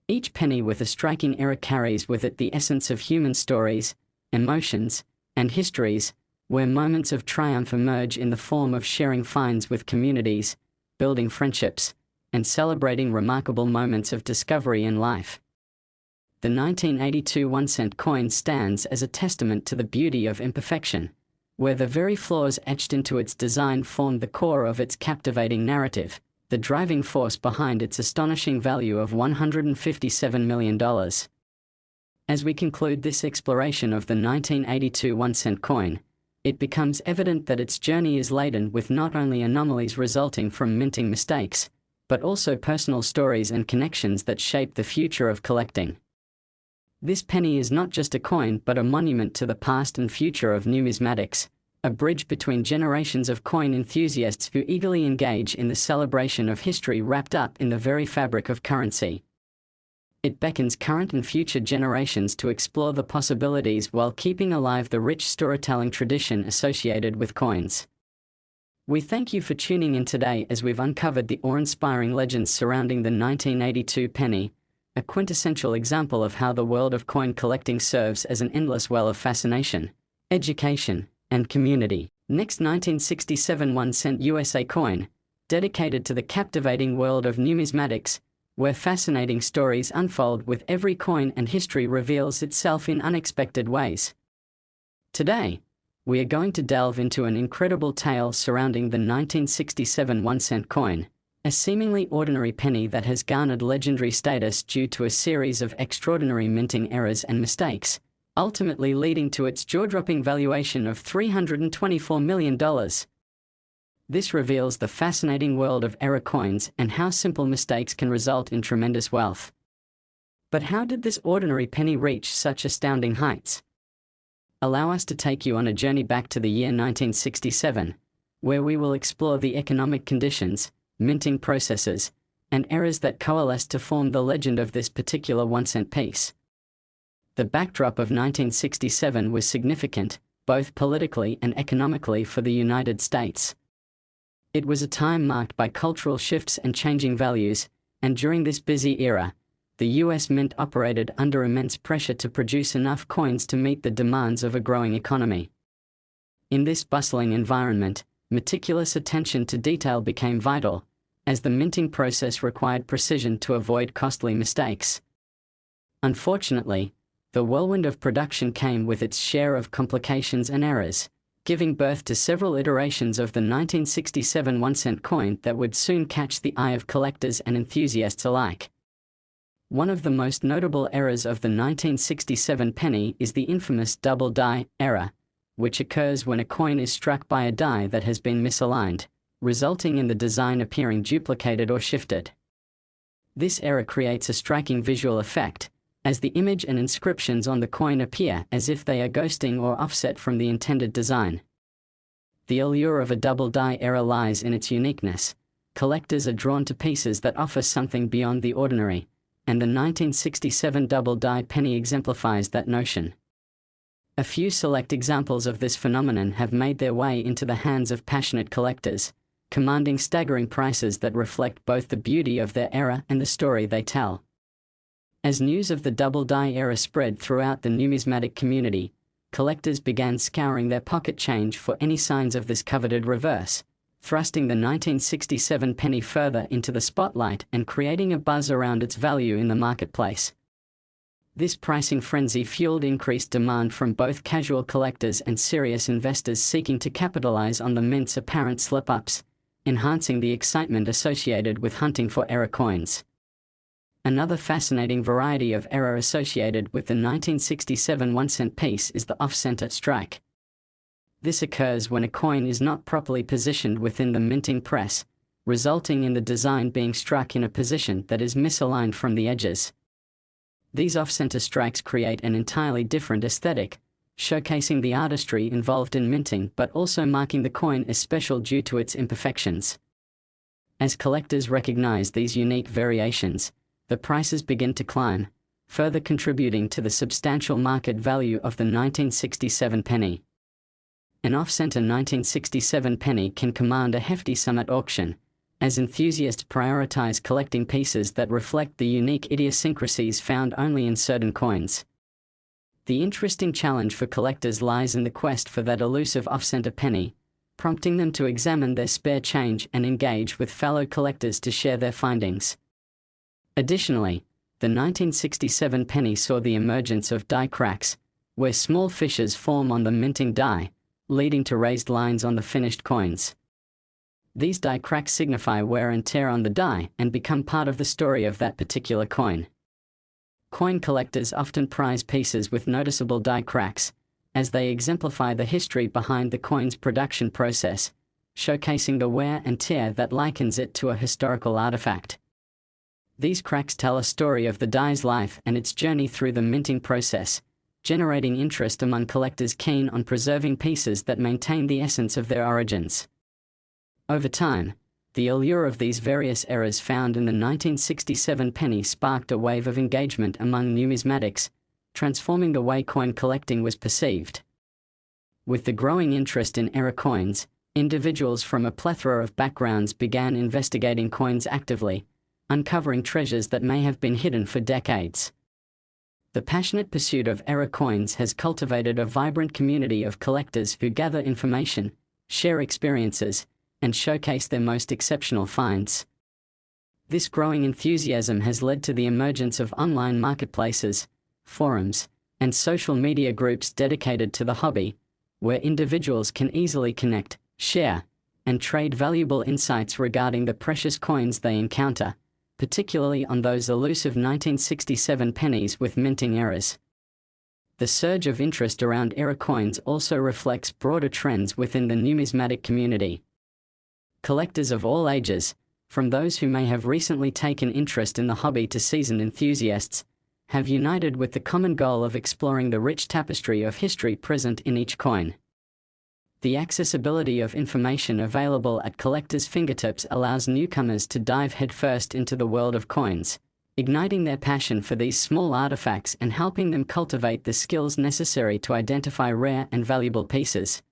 Each penny with a striking error carries with it the essence of human stories, emotions, and histories, where moments of triumph emerge in the form of sharing finds with communities, building friendships, and celebrating remarkable moments of discovery in life. The 1982 1-cent coin stands as a testament to the beauty of imperfection, where the very flaws etched into its design form the core of its captivating narrative, the driving force behind its astonishing value of $157 million. As we conclude this exploration of the 1982 1-cent coin, it becomes evident that its journey is laden with not only anomalies resulting from minting mistakes, but also personal stories and connections that shape the future of collecting. This penny is not just a coin but a monument to the past and future of numismatics, a bridge between generations of coin enthusiasts who eagerly engage in the celebration of history wrapped up in the very fabric of currency. It beckons current and future generations to explore the possibilities while keeping alive the rich storytelling tradition associated with coins. We thank you for tuning in today as we've uncovered the awe-inspiring legends surrounding the 1982 penny, a quintessential example of how the world of coin collecting serves as an endless well of fascination, education, and community. Next, 1967 1-cent USA coin, dedicated to the captivating world of numismatics, where fascinating stories unfold with every coin and history reveals itself in unexpected ways. Today, we are going to delve into an incredible tale surrounding the 1967 1-cent coin, a seemingly ordinary penny that has garnered legendary status due to a series of extraordinary minting errors and mistakes, ultimately leading to its jaw-dropping valuation of $324 million. This reveals the fascinating world of error coins and how simple mistakes can result in tremendous wealth. But how did this ordinary penny reach such astounding heights? Allow us to take you on a journey back to the year 1967, where we will explore the economic conditions, minting processes, and errors that coalesced to form the legend of this particular 1-cent piece. The backdrop of 1967 was significant, both politically and economically, for the United States. It was a time marked by cultural shifts and changing values, and during this busy era, the US Mint operated under immense pressure to produce enough coins to meet the demands of a growing economy. In this bustling environment, meticulous attention to detail became vital, as the minting process required precision to avoid costly mistakes. Unfortunately, the whirlwind of production came with its share of complications and errors, giving birth to several iterations of the 1967 1-cent coin that would soon catch the eye of collectors and enthusiasts alike. One of the most notable errors of the 1967 penny is the infamous double die error, which occurs when a coin is struck by a die that has been misaligned, resulting in the design appearing duplicated or shifted. This error creates a striking visual effect, as the image and inscriptions on the coin appear as if they are ghosting or offset from the intended design. The allure of a double die error lies in its uniqueness. Collectors are drawn to pieces that offer something beyond the ordinary, and the 1967 double die penny exemplifies that notion. A few select examples of this phenomenon have made their way into the hands of passionate collectors, commanding staggering prices that reflect both the beauty of their era and the story they tell. As news of the double die era spread throughout the numismatic community, collectors began scouring their pocket change for any signs of this coveted reverse, thrusting the 1967 penny further into the spotlight and creating a buzz around its value in the marketplace. This pricing frenzy fueled increased demand from both casual collectors and serious investors seeking to capitalize on the mint's apparent slip-ups, enhancing the excitement associated with hunting for error coins. Another fascinating variety of error associated with the 1967 1-cent piece is the off-center strike. This occurs when a coin is not properly positioned within the minting press, resulting in the design being struck in a position that is misaligned from the edges. These off-center strikes create an entirely different aesthetic, showcasing the artistry involved in minting but also marking the coin as special due to its imperfections. As collectors recognize these unique variations, the prices begin to climb, further contributing to the substantial market value of the 1967 penny. An off-center 1967 penny can command a hefty sum at auction, as enthusiasts prioritize collecting pieces that reflect the unique idiosyncrasies found only in certain coins. The interesting challenge for collectors lies in the quest for that elusive off-center penny, prompting them to examine their spare change and engage with fellow collectors to share their findings. Additionally, the 1967 penny saw the emergence of die cracks, where small fissures form on the minting die, leading to raised lines on the finished coins. These die cracks signify wear and tear on the die and become part of the story of that particular coin. Coin collectors often prize pieces with noticeable die cracks, as they exemplify the history behind the coin's production process, showcasing the wear and tear that likens it to a historical artifact. These cracks tell a story of the die's life and its journey through the minting process, generating interest among collectors keen on preserving pieces that maintain the essence of their origins. Over time, the allure of these various errors found in the 1967 penny sparked a wave of engagement among numismatics, transforming the way coin collecting was perceived. With the growing interest in error coins, individuals from a plethora of backgrounds began investigating coins actively, uncovering treasures that may have been hidden for decades. The passionate pursuit of error coins has cultivated a vibrant community of collectors who gather information, share experiences, and showcase their most exceptional finds. This growing enthusiasm has led to the emergence of online marketplaces, forums, and social media groups dedicated to the hobby, where individuals can easily connect, share, and trade valuable insights regarding the precious coins they encounter, particularly on those elusive 1967 pennies with minting errors. The surge of interest around error coins also reflects broader trends within the numismatic community. Collectors of all ages, from those who may have recently taken interest in the hobby to seasoned enthusiasts, have united with the common goal of exploring the rich tapestry of history present in each coin. The accessibility of information available at collectors' fingertips allows newcomers to dive headfirst into the world of coins, igniting their passion for these small artifacts and helping them cultivate the skills necessary to identify rare and valuable pieces.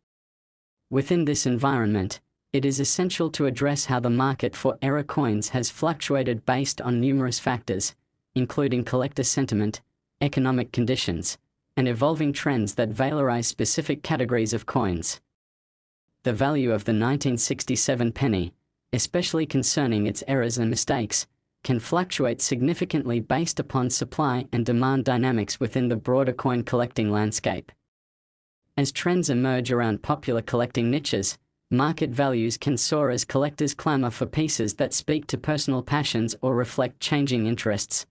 Within this environment, it is essential to address how the market for error coins has fluctuated based on numerous factors, including collector sentiment, economic conditions, and evolving trends that valorize specific categories of coins. The value of the 1967 penny, especially concerning its errors and mistakes, can fluctuate significantly based upon supply and demand dynamics within the broader coin collecting landscape. As trends emerge around popular collecting niches, market values can soar as collectors clamor for pieces that speak to personal passions or reflect changing interests.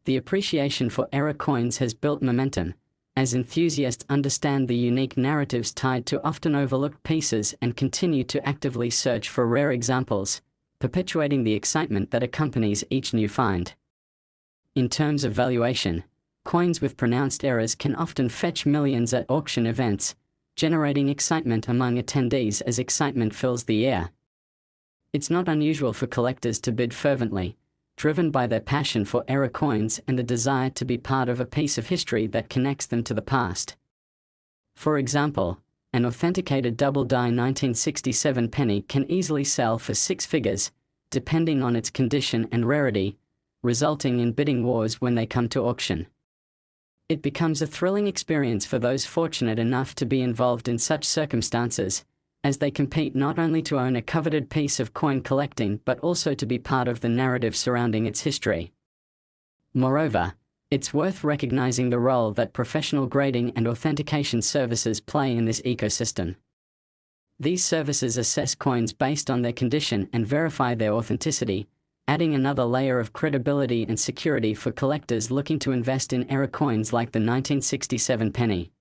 The appreciation for error coins has built momentum, as enthusiasts understand the unique narratives tied to often overlooked pieces and continue to actively search for rare examples, perpetuating the excitement that accompanies each new find. In terms of valuation, coins with pronounced errors can often fetch millions at auction events, generating excitement among attendees as excitement fills the air. It's not unusual for collectors to bid fervently, driven by their passion for error coins and the desire to be part of a piece of history that connects them to the past. For example, an authenticated double-die 1967 penny can easily sell for six figures, depending on its condition and rarity, resulting in bidding wars when they come to auction. It becomes a thrilling experience for those fortunate enough to be involved in such circumstances, as they compete not only to own a coveted piece of coin collecting but also to be part of the narrative surrounding its history. Moreover, it's worth recognizing the role that professional grading and authentication services play in this ecosystem. These services assess coins based on their condition and verify their authenticity, adding another layer of credibility and security for collectors looking to invest in error coins like the 1967 penny.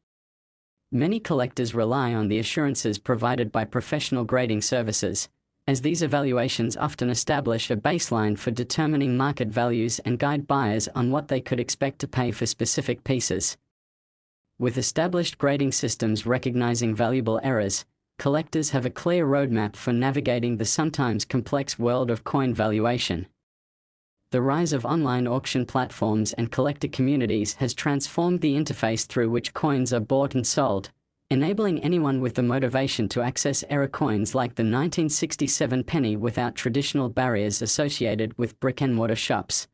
Many collectors rely on the assurances provided by professional grading services, as these evaluations often establish a baseline for determining market values and guide buyers on what they could expect to pay for specific pieces. With established grading systems recognizing valuable errors, collectors have a clear roadmap for navigating the sometimes complex world of coin valuation. The rise of online auction platforms and collector communities has transformed the interface through which coins are bought and sold, enabling anyone with the motivation to access error coins like the 1967 penny without traditional barriers associated with brick-and-mortar shops.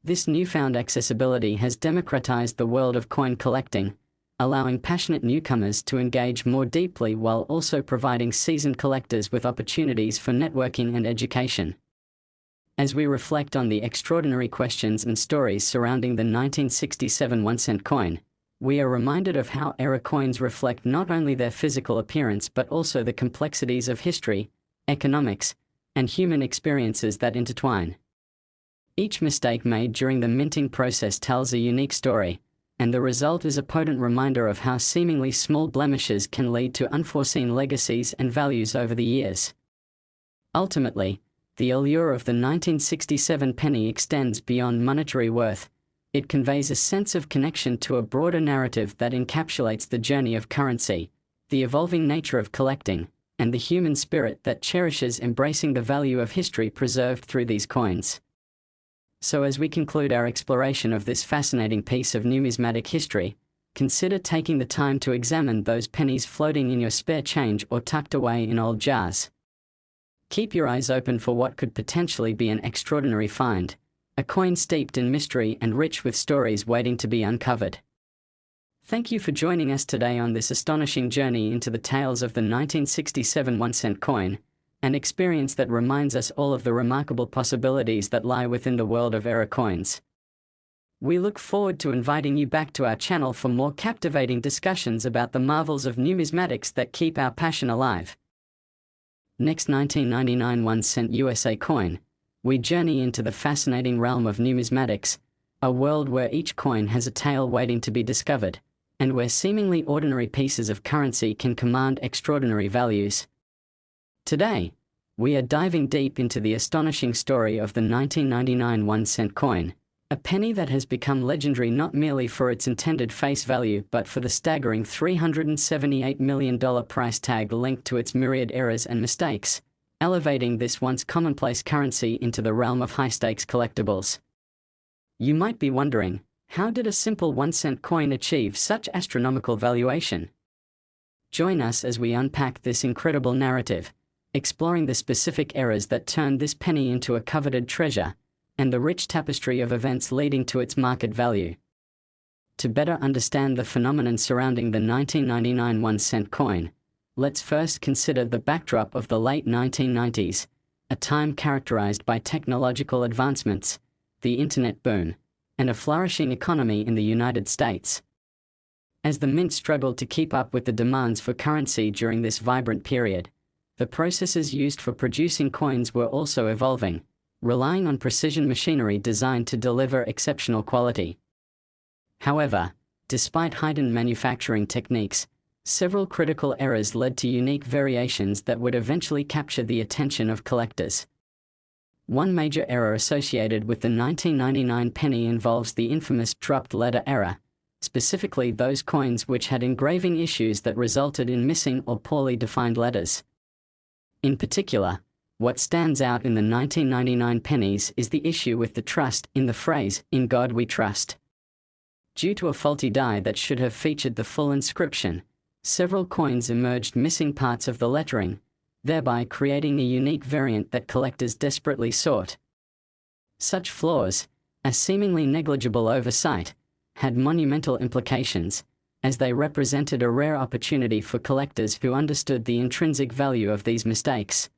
This newfound accessibility has democratized the world of coin collecting, allowing passionate newcomers to engage more deeply while also providing seasoned collectors with opportunities for networking and education. As we reflect on the extraordinary questions and stories surrounding the 1967 1-cent coin, we are reminded of how error coins reflect not only their physical appearance but also the complexities of history, economics, and human experiences that intertwine. Each mistake made during the minting process tells a unique story, and the result is a potent reminder of how seemingly small blemishes can lead to unforeseen legacies and values over the years. Ultimately, the allure of the 1967 penny extends beyond monetary worth. It conveys a sense of connection to a broader narrative that encapsulates the journey of currency, the evolving nature of collecting, and the human spirit that cherishes embracing the value of history preserved through these coins. So as we conclude our exploration of this fascinating piece of numismatic history, consider taking the time to examine those pennies floating in your spare change or tucked away in old jars. Keep your eyes open for what could potentially be an extraordinary find, a coin steeped in mystery and rich with stories waiting to be uncovered. Thank you for joining us today on this astonishing journey into the tales of the 1967 1-cent coin, an experience that reminds us all of the remarkable possibilities that lie within the world of error coins. We look forward to inviting you back to our channel for more captivating discussions about the marvels of numismatics that keep our passion alive. Next, 1999 1-cent USA coin. We journey into the fascinating realm of numismatics, a world where each coin has a tale waiting to be discovered, and where seemingly ordinary pieces of currency can command extraordinary values. Today, we are diving deep into the astonishing story of the 1999 1-cent coin, a penny that has become legendary not merely for its intended face value but for the staggering $378 million price tag linked to its myriad errors and mistakes, elevating this once commonplace currency into the realm of high-stakes collectibles. You might be wondering, how did a simple 1-cent coin achieve such astronomical valuation? Join us as we unpack this incredible narrative, exploring the specific errors that turned this penny into a coveted treasure, and the rich tapestry of events leading to its market value. To better understand the phenomenon surrounding the 1999 1-cent coin, let's first consider the backdrop of the late 1990s, a time characterized by technological advancements, the internet boom, and a flourishing economy in the United States. As the mint struggled to keep up with the demands for currency during this vibrant period, the processes used for producing coins were also evolving, relying on precision machinery designed to deliver exceptional quality. However, despite heightened manufacturing techniques, several critical errors led to unique variations that would eventually capture the attention of collectors. One major error associated with the 1999 penny involves the infamous dropped letter error, specifically those coins which had engraving issues that resulted in missing or poorly defined letters. In particular, what stands out in the 1999 pennies is the issue with the trust in the phrase, "In God we trust." Due to a faulty die that should have featured the full inscription, several coins emerged missing parts of the lettering, thereby creating a unique variant that collectors desperately sought. Such flaws, a seemingly negligible oversight, had monumental implications, as they represented a rare opportunity for collectors who understood the intrinsic value of these mistakes.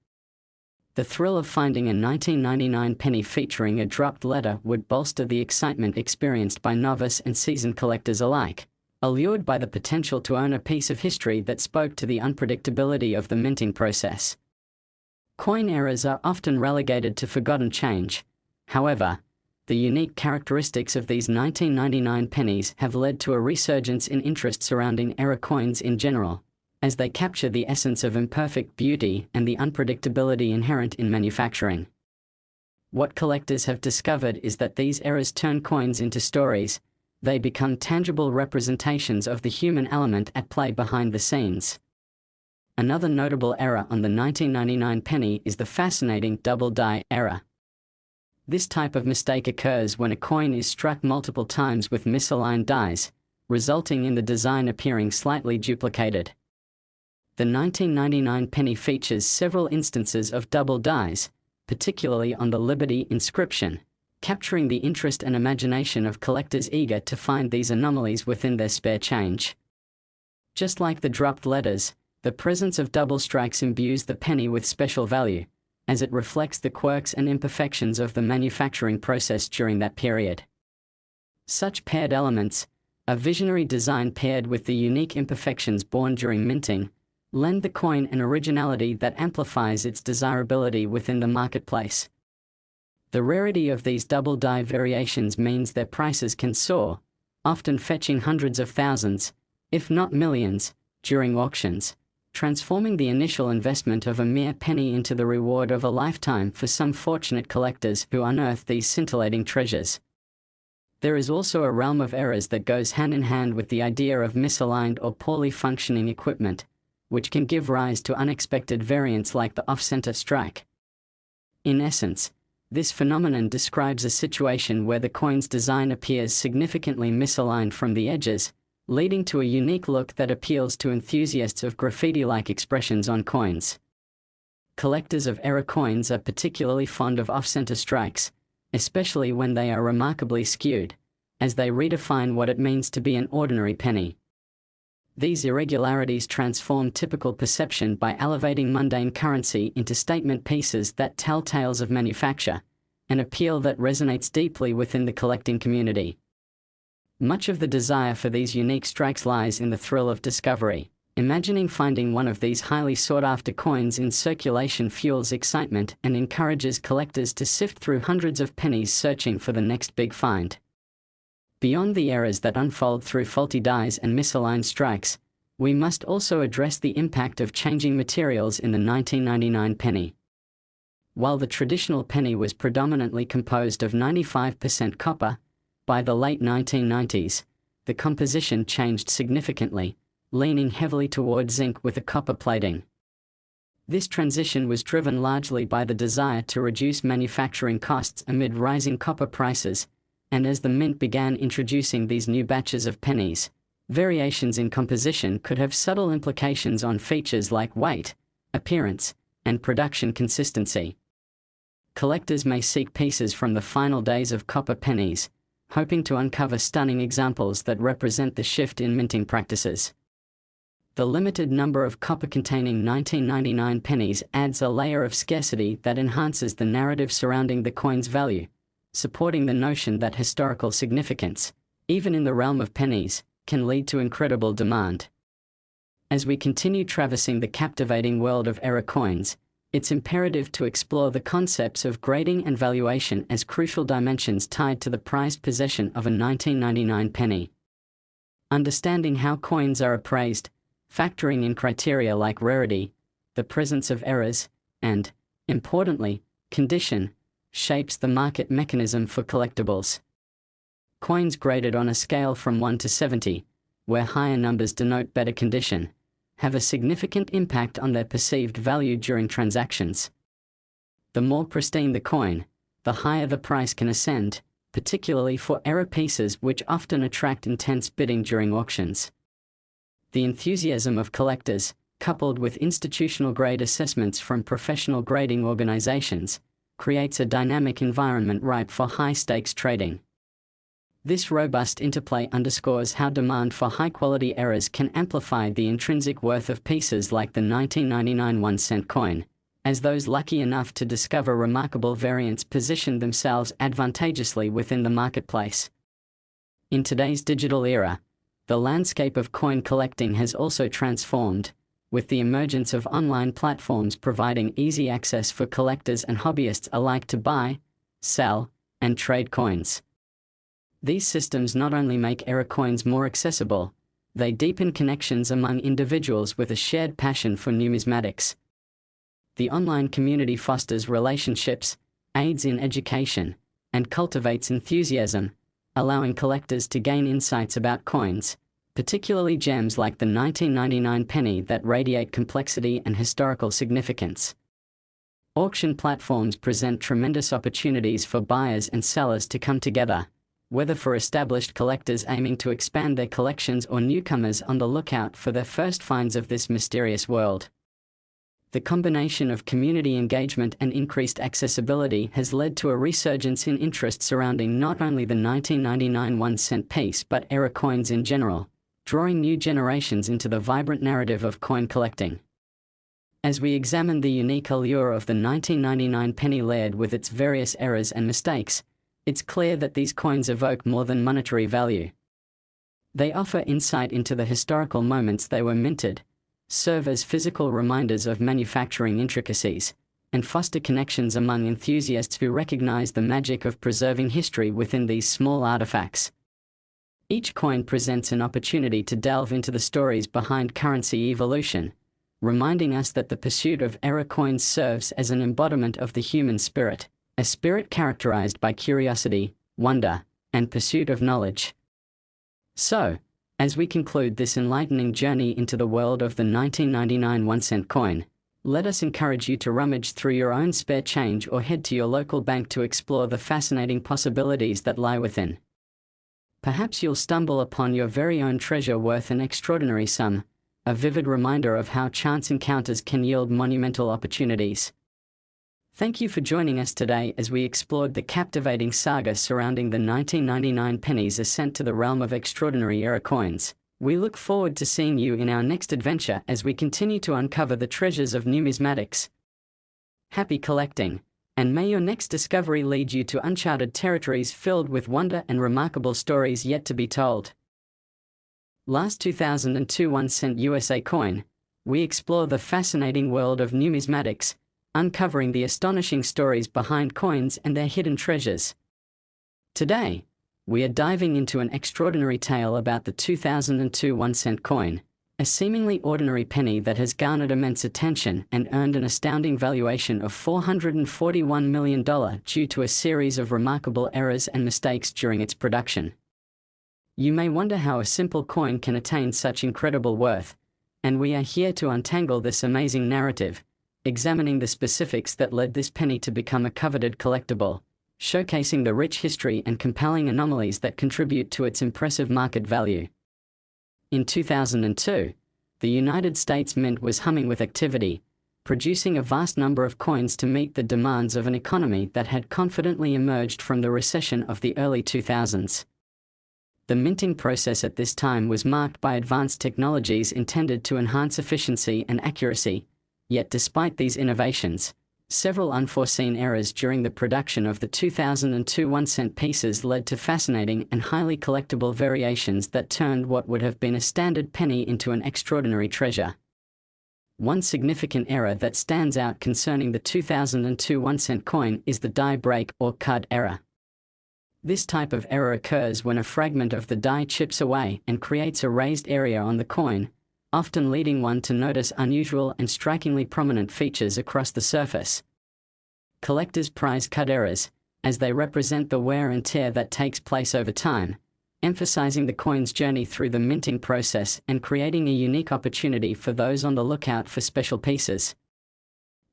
The thrill of finding a 1999 penny featuring a dropped letter would bolster the excitement experienced by novice and seasoned collectors alike, allured by the potential to own a piece of history that spoke to the unpredictability of the minting process. Coin errors are often relegated to forgotten change. However, the unique characteristics of these 1999 pennies have led to a resurgence in interest surrounding error coins in general, as they capture the essence of imperfect beauty and the unpredictability inherent in manufacturing. What collectors have discovered is that these errors turn coins into stories. They become tangible representations of the human element at play behind the scenes. Another notable error on the 1999 penny is the fascinating double die error. This type of mistake occurs when a coin is struck multiple times with misaligned dies, resulting in the design appearing slightly duplicated. The 1999 penny features several instances of double dies, particularly on the Liberty inscription, capturing the interest and imagination of collectors eager to find these anomalies within their spare change. Just like the dropped letters, the presence of double strikes imbues the penny with special value, as it reflects the quirks and imperfections of the manufacturing process during that period. Such paired elements, a visionary design paired with the unique imperfections born during minting, lend the coin an originality that amplifies its desirability within the marketplace. The rarity of these double die variations means their prices can soar, often fetching hundreds of thousands, if not millions, during auctions, transforming the initial investment of a mere penny into the reward of a lifetime for some fortunate collectors who unearth these scintillating treasures. There is also a realm of errors that goes hand in hand with the idea of misaligned or poorly functioning equipment, which can give rise to unexpected variants like the off-center strike. In essence, this phenomenon describes a situation where the coin's design appears significantly misaligned from the edges, leading to a unique look that appeals to enthusiasts of graffiti-like expressions on coins. Collectors of error coins are particularly fond of off-center strikes, especially when they are remarkably skewed, as they redefine what it means to be an ordinary penny. These irregularities transform typical perception by elevating mundane currency into statement pieces that tell tales of manufacture, an appeal that resonates deeply within the collecting community. Much of the desire for these unique strikes lies in the thrill of discovery. Imagining finding one of these highly sought-after coins in circulation fuels excitement and encourages collectors to sift through hundreds of pennies searching for the next big find. Beyond the errors that unfold through faulty dies and misaligned strikes, we must also address the impact of changing materials in the 1999 penny. While the traditional penny was predominantly composed of 95% copper, by the late 1990s, the composition changed significantly, leaning heavily toward zinc with a copper plating. This transition was driven largely by the desire to reduce manufacturing costs amid rising copper prices, and as the mint began introducing these new batches of pennies, variations in composition could have subtle implications on features like weight, appearance, and production consistency. Collectors may seek pieces from the final days of copper pennies, hoping to uncover stunning examples that represent the shift in minting practices. The limited number of copper-containing 1999 pennies adds a layer of scarcity that enhances the narrative surrounding the coin's value, supporting the notion that historical significance, even in the realm of pennies, can lead to incredible demand. As we continue traversing the captivating world of era coins, it's imperative to explore the concepts of grading and valuation as crucial dimensions tied to the prized possession of a 1999 penny. Understanding how coins are appraised, factoring in criteria like rarity, the presence of errors, and, importantly, condition, shapes the market mechanism for collectibles. Coins graded on a scale from 1 to 70, where higher numbers denote better condition, have a significant impact on their perceived value during transactions. The more pristine the coin, the higher the price can ascend, particularly for error pieces which often attract intense bidding during auctions. The enthusiasm of collectors, coupled with institutional grade assessments from professional grading organizations, creates a dynamic environment ripe for high-stakes trading. This robust interplay underscores how demand for high-quality errors can amplify the intrinsic worth of pieces like the 1999 1-cent coin, as those lucky enough to discover remarkable variants position themselves advantageously within the marketplace. In today's digital era, the landscape of coin collecting has also transformed, with the emergence of online platforms providing easy access for collectors and hobbyists alike to buy, sell, and trade coins. These systems not only make era coins more accessible, they deepen connections among individuals with a shared passion for numismatics. The online community fosters relationships, aids in education, and cultivates enthusiasm, allowing collectors to gain insights about coins, particularly gems like the 1999 penny that radiate complexity and historical significance. Auction platforms present tremendous opportunities for buyers and sellers to come together, whether for established collectors aiming to expand their collections or newcomers on the lookout for their first finds of this mysterious world. The combination of community engagement and increased accessibility has led to a resurgence in interest surrounding not only the 1999 1-cent piece but era coins in general, drawing new generations into the vibrant narrative of coin collecting. As we examine the unique allure of the 1999 penny layered with its various errors and mistakes, it's clear that these coins evoke more than monetary value. They offer insight into the historical moments they were minted, serve as physical reminders of manufacturing intricacies, and foster connections among enthusiasts who recognize the magic of preserving history within these small artifacts. Each coin presents an opportunity to delve into the stories behind currency evolution, reminding us that the pursuit of era coins serves as an embodiment of the human spirit, a spirit characterized by curiosity, wonder, and pursuit of knowledge. So, as we conclude this enlightening journey into the world of the 1999 1-cent coin, let us encourage you to rummage through your own spare change or head to your local bank to explore the fascinating possibilities that lie within. Perhaps you'll stumble upon your very own treasure worth an extraordinary sum, a vivid reminder of how chance encounters can yield monumental opportunities. Thank you for joining us today as we explored the captivating saga surrounding the 1999 penny's ascent to the realm of extraordinary era coins. We look forward to seeing you in our next adventure as we continue to uncover the treasures of numismatics. Happy collecting! And may your next discovery lead you to uncharted territories filled with wonder and remarkable stories yet to be told. Last 2002 1-cent USA coin, we explore the fascinating world of numismatics, uncovering the astonishing stories behind coins and their hidden treasures. Today, we are diving into an extraordinary tale about the 2002 1-cent coin, a seemingly ordinary penny that has garnered immense attention and earned an astounding valuation of $441 million due to a series of remarkable errors and mistakes during its production. You may wonder how a simple coin can attain such incredible worth, and we are here to untangle this amazing narrative, examining the specifics that led this penny to become a coveted collectible, showcasing the rich history and compelling anomalies that contribute to its impressive market value. In 2002, the United States Mint was humming with activity, producing a vast number of coins to meet the demands of an economy that had confidently emerged from the recession of the early 2000s. The minting process at this time was marked by advanced technologies intended to enhance efficiency and accuracy, yet despite these innovations, several unforeseen errors during the production of the 2002 1-cent pieces led to fascinating and highly collectible variations that turned what would have been a standard penny into an extraordinary treasure. One significant error that stands out concerning the 2002 1-cent coin is the die break or cud error. This type of error occurs when a fragment of the die chips away and creates a raised area on the coin, often leading one to notice unusual and strikingly prominent features across the surface. Collectors prize cud errors, as they represent the wear and tear that takes place over time, emphasizing the coin's journey through the minting process and creating a unique opportunity for those on the lookout for special pieces.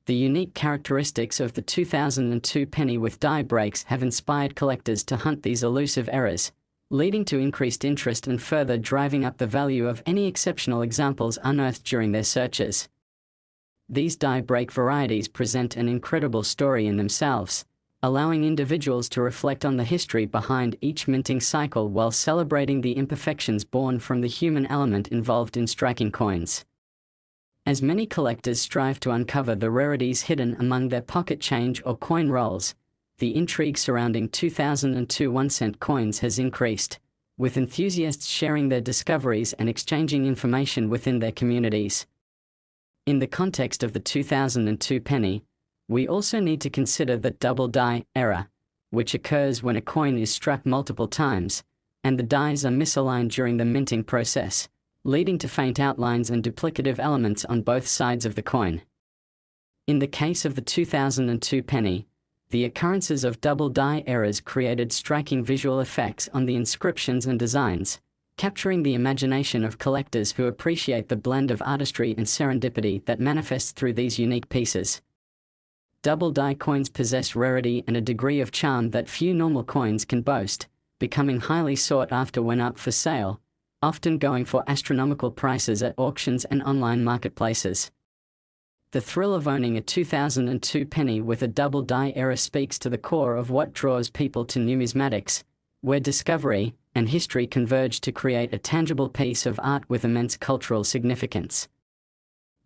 The unique characteristics of the 2002 penny with die breaks have inspired collectors to hunt these elusive errors, leading to increased interest and further driving up the value of any exceptional examples unearthed during their searches. These die break varieties present an incredible story in themselves, allowing individuals to reflect on the history behind each minting cycle while celebrating the imperfections born from the human element involved in striking coins. As many collectors strive to uncover the rarities hidden among their pocket change or coin rolls, the intrigue surrounding 2002 1-cent coins has increased, with enthusiasts sharing their discoveries and exchanging information within their communities. In the context of the 2002 penny, we also need to consider the double die error, which occurs when a coin is struck multiple times, and the dies are misaligned during the minting process, leading to faint outlines and duplicative elements on both sides of the coin. In the case of the 2002 penny, the occurrences of double die errors created striking visual effects on the inscriptions and designs, capturing the imagination of collectors who appreciate the blend of artistry and serendipity that manifests through these unique pieces. Double die coins possess rarity and a degree of charm that few normal coins can boast, becoming highly sought after when up for sale, often going for astronomical prices at auctions and online marketplaces. The thrill of owning a 2002 penny with a double die error speaks to the core of what draws people to numismatics, where discovery and history converge to create a tangible piece of art with immense cultural significance.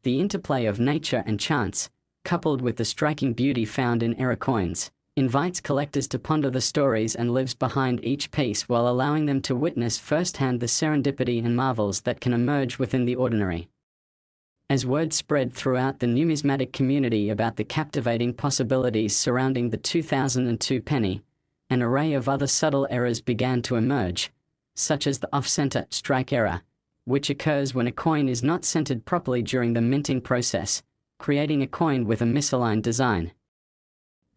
The interplay of nature and chance, coupled with the striking beauty found in error coins, invites collectors to ponder the stories and lives behind each piece while allowing them to witness firsthand the serendipity and marvels that can emerge within the ordinary. As word spread throughout the numismatic community about the captivating possibilities surrounding the 2002 penny, an array of other subtle errors began to emerge, such as the off-center strike error, which occurs when a coin is not centered properly during the minting process, creating a coin with a misaligned design.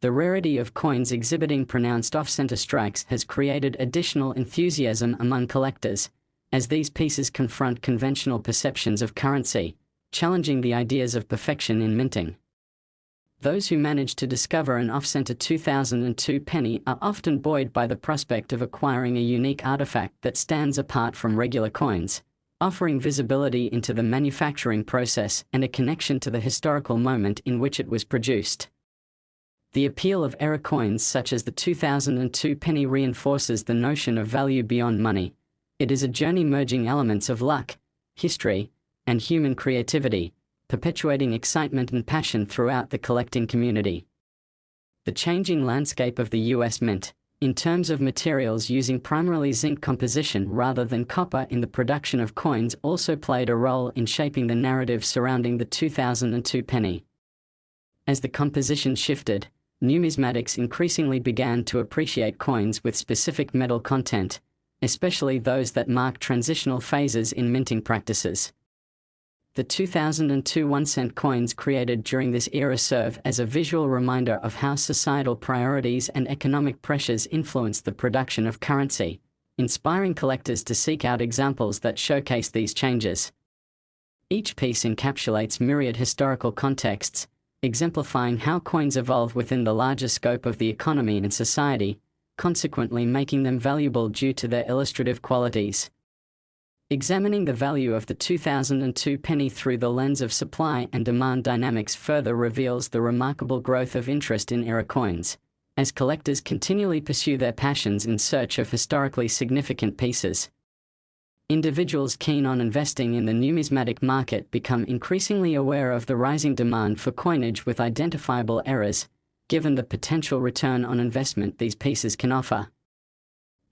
The rarity of coins exhibiting pronounced off-center strikes has created additional enthusiasm among collectors, as these pieces confront conventional perceptions of currency, challenging the ideas of perfection in minting. Those who manage to discover an off-center 2002 penny are often buoyed by the prospect of acquiring a unique artifact that stands apart from regular coins, offering visibility into the manufacturing process and a connection to the historical moment in which it was produced. The appeal of error coins such as the 2002 penny reinforces the notion of value beyond money. It is a journey merging elements of luck, history, and human creativity, perpetuating excitement and passion throughout the collecting community. The changing landscape of the US Mint, in terms of materials using primarily zinc composition rather than copper in the production of coins, also played a role in shaping the narrative surrounding the 2002 penny. As the composition shifted, numismatics increasingly began to appreciate coins with specific metal content, especially those that mark transitional phases in minting practices. The 2002 1-cent coins created during this era serve as a visual reminder of how societal priorities and economic pressures influenced the production of currency, inspiring collectors to seek out examples that showcase these changes. Each piece encapsulates myriad historical contexts, exemplifying how coins evolve within the larger scope of the economy and society, consequently making them valuable due to their illustrative qualities. Examining the value of the 2002 penny through the lens of supply and demand dynamics further reveals the remarkable growth of interest in era coins, as collectors continually pursue their passions in search of historically significant pieces. Individuals keen on investing in the numismatic market become increasingly aware of the rising demand for coinage with identifiable eras, given the potential return on investment these pieces can offer.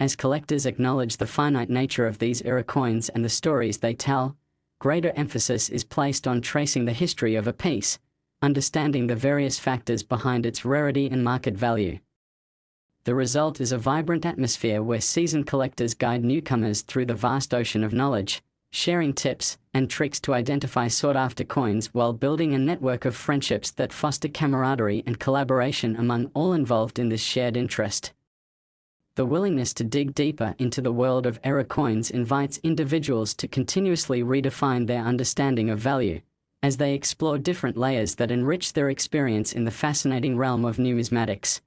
As collectors acknowledge the finite nature of these era coins and the stories they tell, greater emphasis is placed on tracing the history of a piece, understanding the various factors behind its rarity and market value. The result is a vibrant atmosphere where seasoned collectors guide newcomers through the vast ocean of knowledge, sharing tips and tricks to identify sought-after coins while building a network of friendships that foster camaraderie and collaboration among all involved in this shared interest. The willingness to dig deeper into the world of era coins invites individuals to continuously redefine their understanding of value, as they explore different layers that enrich their experience in the fascinating realm of numismatics.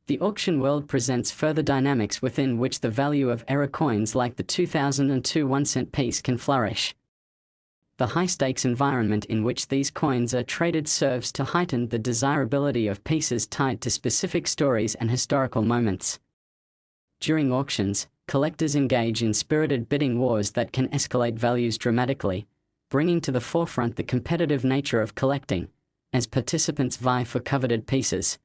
The auction world presents further dynamics within which the value of era coins like the 2002 1-cent piece can flourish. The high-stakes environment in which these coins are traded serves to heighten the desirability of pieces tied to specific stories and historical moments. During auctions, collectors engage in spirited bidding wars that can escalate values dramatically, bringing to the forefront the competitive nature of collecting, as participants vie for coveted pieces.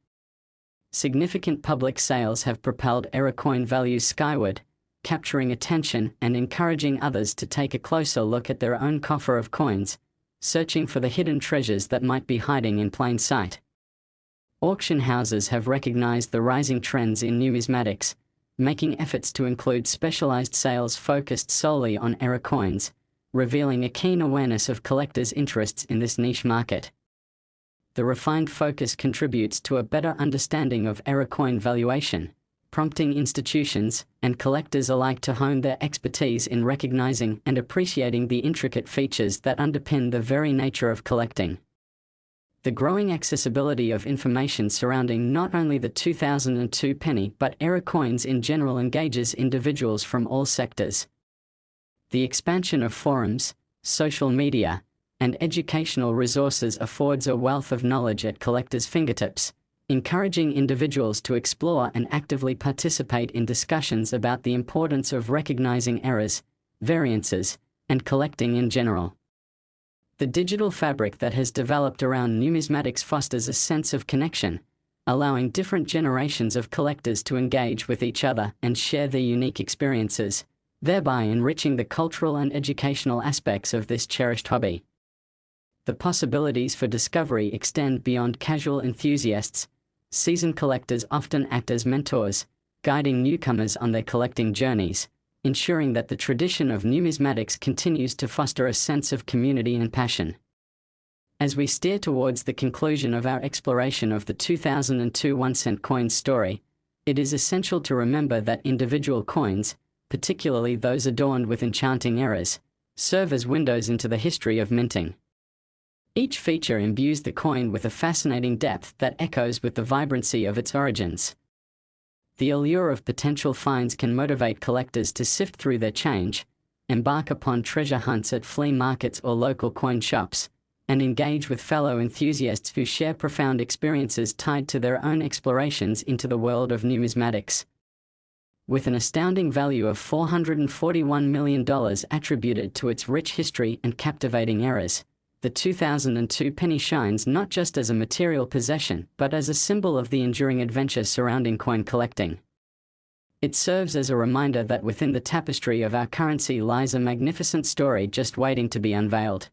Significant public sales have propelled era coin values skyward, capturing attention and encouraging others to take a closer look at their own coffer of coins, searching for the hidden treasures that might be hiding in plain sight. Auction houses have recognized the rising trends in numismatics, making efforts to include specialized sales focused solely on era coins, revealing a keen awareness of collectors' interests in this niche market. The refined focus contributes to a better understanding of era coin valuation, prompting institutions and collectors alike to hone their expertise in recognizing and appreciating the intricate features that underpin the very nature of collecting. The growing accessibility of information surrounding not only the 2002 penny but era coins in general engages individuals from all sectors. The expansion of forums, social media, and educational resources affords a wealth of knowledge at collectors' fingertips, encouraging individuals to explore and actively participate in discussions about the importance of recognizing errors, variances, and collecting in general. The digital fabric that has developed around numismatics fosters a sense of connection, allowing different generations of collectors to engage with each other and share their unique experiences, thereby enriching the cultural and educational aspects of this cherished hobby. The possibilities for discovery extend beyond casual enthusiasts. Seasoned collectors often act as mentors, guiding newcomers on their collecting journeys, ensuring that the tradition of numismatics continues to foster a sense of community and passion. As we steer towards the conclusion of our exploration of the 2002 1-cent coin story, it is essential to remember that individual coins, particularly those adorned with enchanting eras, serve as windows into the history of minting. Each feature imbues the coin with a fascinating depth that echoes with the vibrancy of its origins. The allure of potential finds can motivate collectors to sift through their change, embark upon treasure hunts at flea markets or local coin shops, and engage with fellow enthusiasts who share profound experiences tied to their own explorations into the world of numismatics. With an astounding value of $441 million attributed to its rich history and captivating eras, The 2002 penny shines not just as a material possession, but as a symbol of the enduring adventure surrounding coin collecting. It serves as a reminder that within the tapestry of our currency lies a magnificent story just waiting to be unveiled.